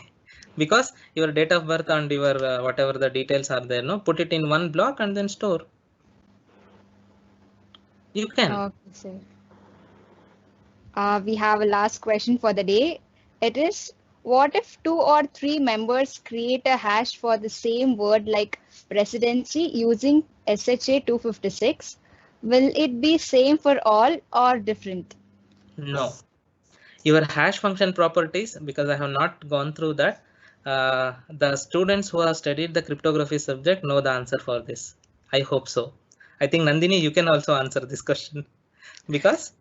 Because your date of birth and your whatever the details are there, no, put it in one block and then store. You can. Okay, sir. We have a last question for the day. It is, what if two or three members create a hash for the same word like presidency using SHA 256? Will it be same for all or different? No. Your hash function properties, because I have not gone through that. The students who have studied the cryptography subject know the answer for this. I hope so. I think Nandini, you can also answer this question because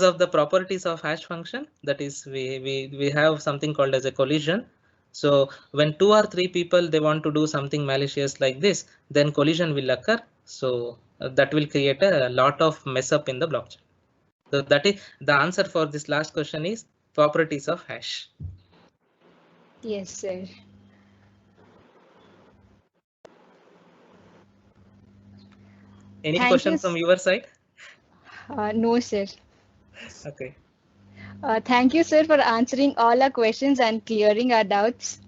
of the properties of hash function, that is we have something called as a collision. So when two or three people they want to do something malicious like this, then collision will occur. So that will create a lot of mess up in the blockchain. So that is the answer for this last question is properties of hash. Yes, sir. Any Thank you. question from your side? No, sir. Okay. Thank you, sir, for answering all our questions and clearing our doubts.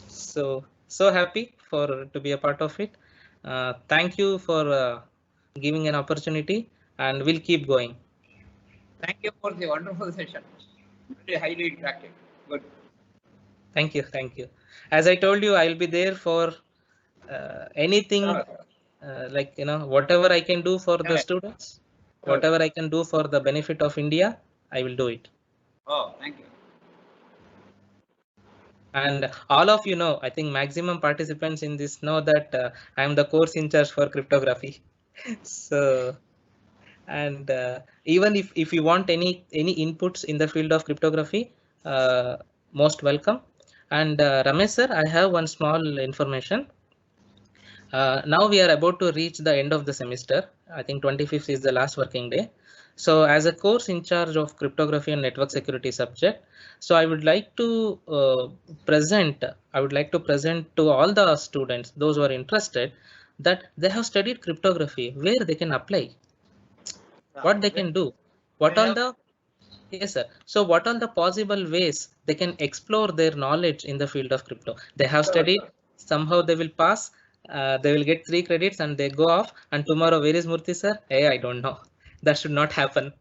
So happy for to be a part of it. Thank you for giving an opportunity, and we'll keep going. Thank you for the wonderful session. Very highly interactive. Good. Thank you, thank you. As I told you, I'll be there for anything like whatever I can do for the Yeah. students, Sure. whatever I can do for the benefit of India, I will do it. Oh, thank you. And all of you know, I think maximum participants in this know that I am the course in charge for cryptography. So, and even if you want any inputs in the field of cryptography, most welcome. And Ramesh sir, I have one small information. Now we are about to reach the end of the semester. I think 25th is the last working day. So as a course in charge of cryptography and network security subject, so I would like to present to all the students, those who are interested, that they have studied cryptography, where they can apply, what they can do, what all the yes sir. So what are the possible ways they can explore their knowledge in the field of crypto? They have studied, somehow they will pass, they will get 3 credits and they go off, and tomorrow where is Murthy sir? Hey, I don't know. That should not happen.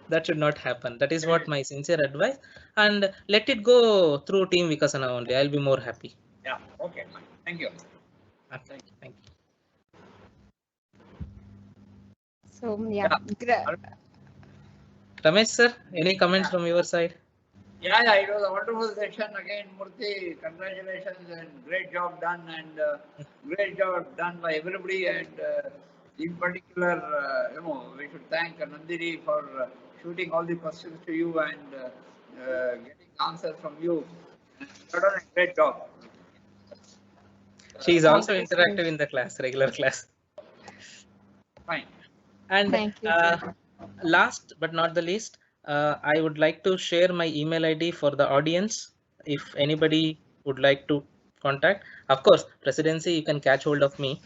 That should not happen. That is what my sincere advice. And let it go through Team Vikasana only. I'll be more happy. Yeah. Okay. Thank you. Okay, thank you. So, yeah. Ramesh sir, any comments from your side? Yeah, it was a wonderful session again, Murthy. Congratulations and great job done, and great job done by everybody. And in particular, we should thank Nandini for shooting all the questions to you and getting answers from you. And you have done a great job. She is All also the best. interactive in the class, regular class. Fine. And Thank you, sir. last but not the least, I would like to share my email ID for the audience. If anybody would like to contact, of course, presidency, you can catch hold of me.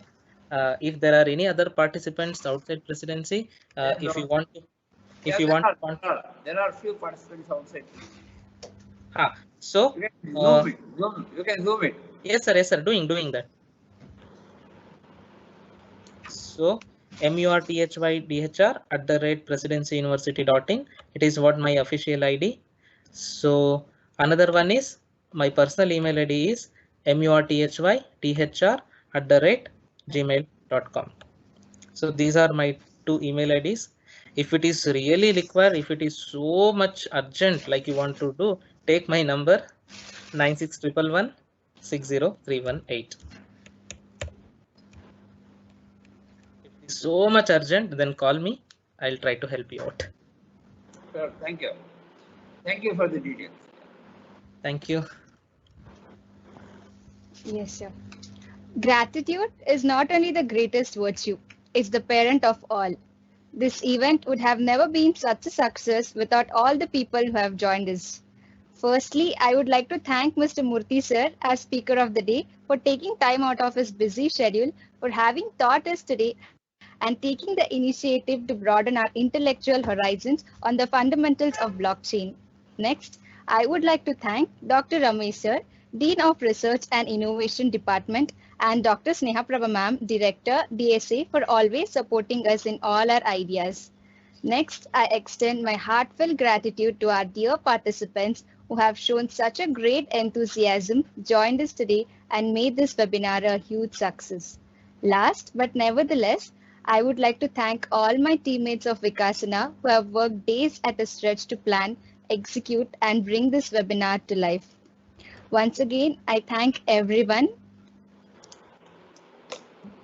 If there are any other participants outside presidency, if you want to, there are few participants outside. So you can zoom it. You can zoom it. Yes, sir. Doing that. So murthydhr@presidencyuniversity.in. It is what my official ID. So another one is my personal email ID is murthydhr@gmail.com. So these are my two email IDs. If it is really required, if it is so much urgent, like you want to do, take my number 9611 60318. If it is so much urgent, then call me. I'll try to help you out. Sure, thank you. Thank you for the details. Thank you. Yes, sir. Gratitude is not only the greatest virtue, it's the parent of all. This event would have never been such a success without all the people who have joined us. Firstly, I would like to thank Mr. Murthy sir as Speaker of the Day for taking time out of his busy schedule for having taught us today and taking the initiative to broaden our intellectual horizons on the fundamentals of blockchain. Next, I would like to thank Dr. Ramesh sir, Dean of Research and Innovation Department, and Dr. Sneha Prabha ma'am, Director, DSA, for always supporting us in all our ideas. Next, I extend my heartfelt gratitude to our dear participants who have shown such a great enthusiasm, joined us today, and made this webinar a huge success. Last but nevertheless, I would like to thank all my teammates of Vikasana who have worked days at a stretch to plan, execute, and bring this webinar to life. Once again, I thank everyone.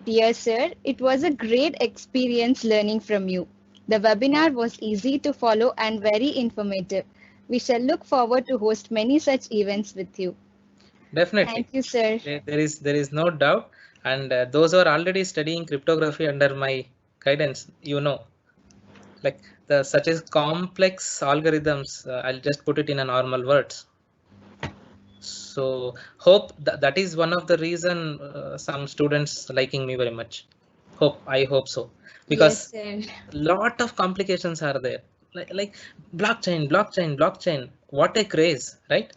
Dear sir, it was a great experience learning from you. The webinar was easy to follow and very informative. We shall look forward to host many such events with you. Definitely. Thank you, sir. There is no doubt. And those who are already studying cryptography under my guidance, like such as complex algorithms, I'll just put it in a normal words. So hope that is one of the reason some students liking me very much. I hope so, because yes, lot of complications are there, like blockchain. What a craze, right?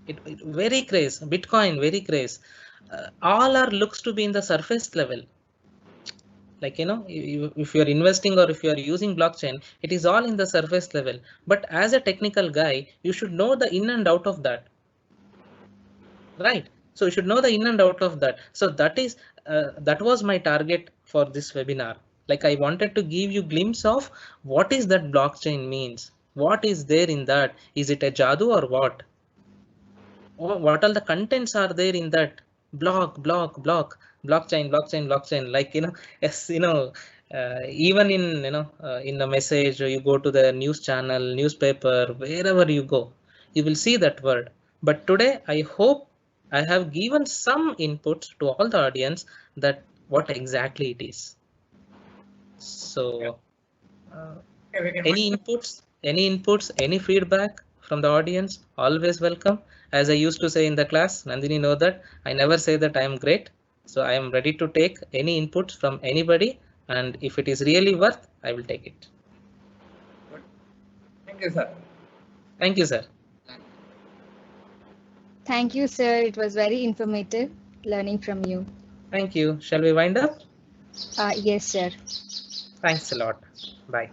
It very craze. Bitcoin very craze. All are looks to be in the surface level. Like if you are investing or if you are using blockchain, it is all in the surface level. But as a technical guy, you should know the in and out of that. Right, so you should know the in and out of that. So that was my target for this webinar. Like I wanted to give you glimpse of what is that blockchain means, what is there in that, is it a jadoo or what, or what all the contents are there in that blockchain, like yes, even in the message, or you go to the news channel, newspaper, wherever you go, you will see that word. But today I hope I have given some inputs to all the audience that what exactly it is. So any inputs, any feedback from the audience, always welcome. As I used to say in the class, Nandini know that I never say that I am great. So I am ready to take any inputs from anybody, and if it is really worth, I will take it. Good. Thank you, sir. Thank you, sir. Thank you, sir. It was very informative learning from you. Thank you. Shall we wind up? Yes, sir. Thanks a lot. Bye.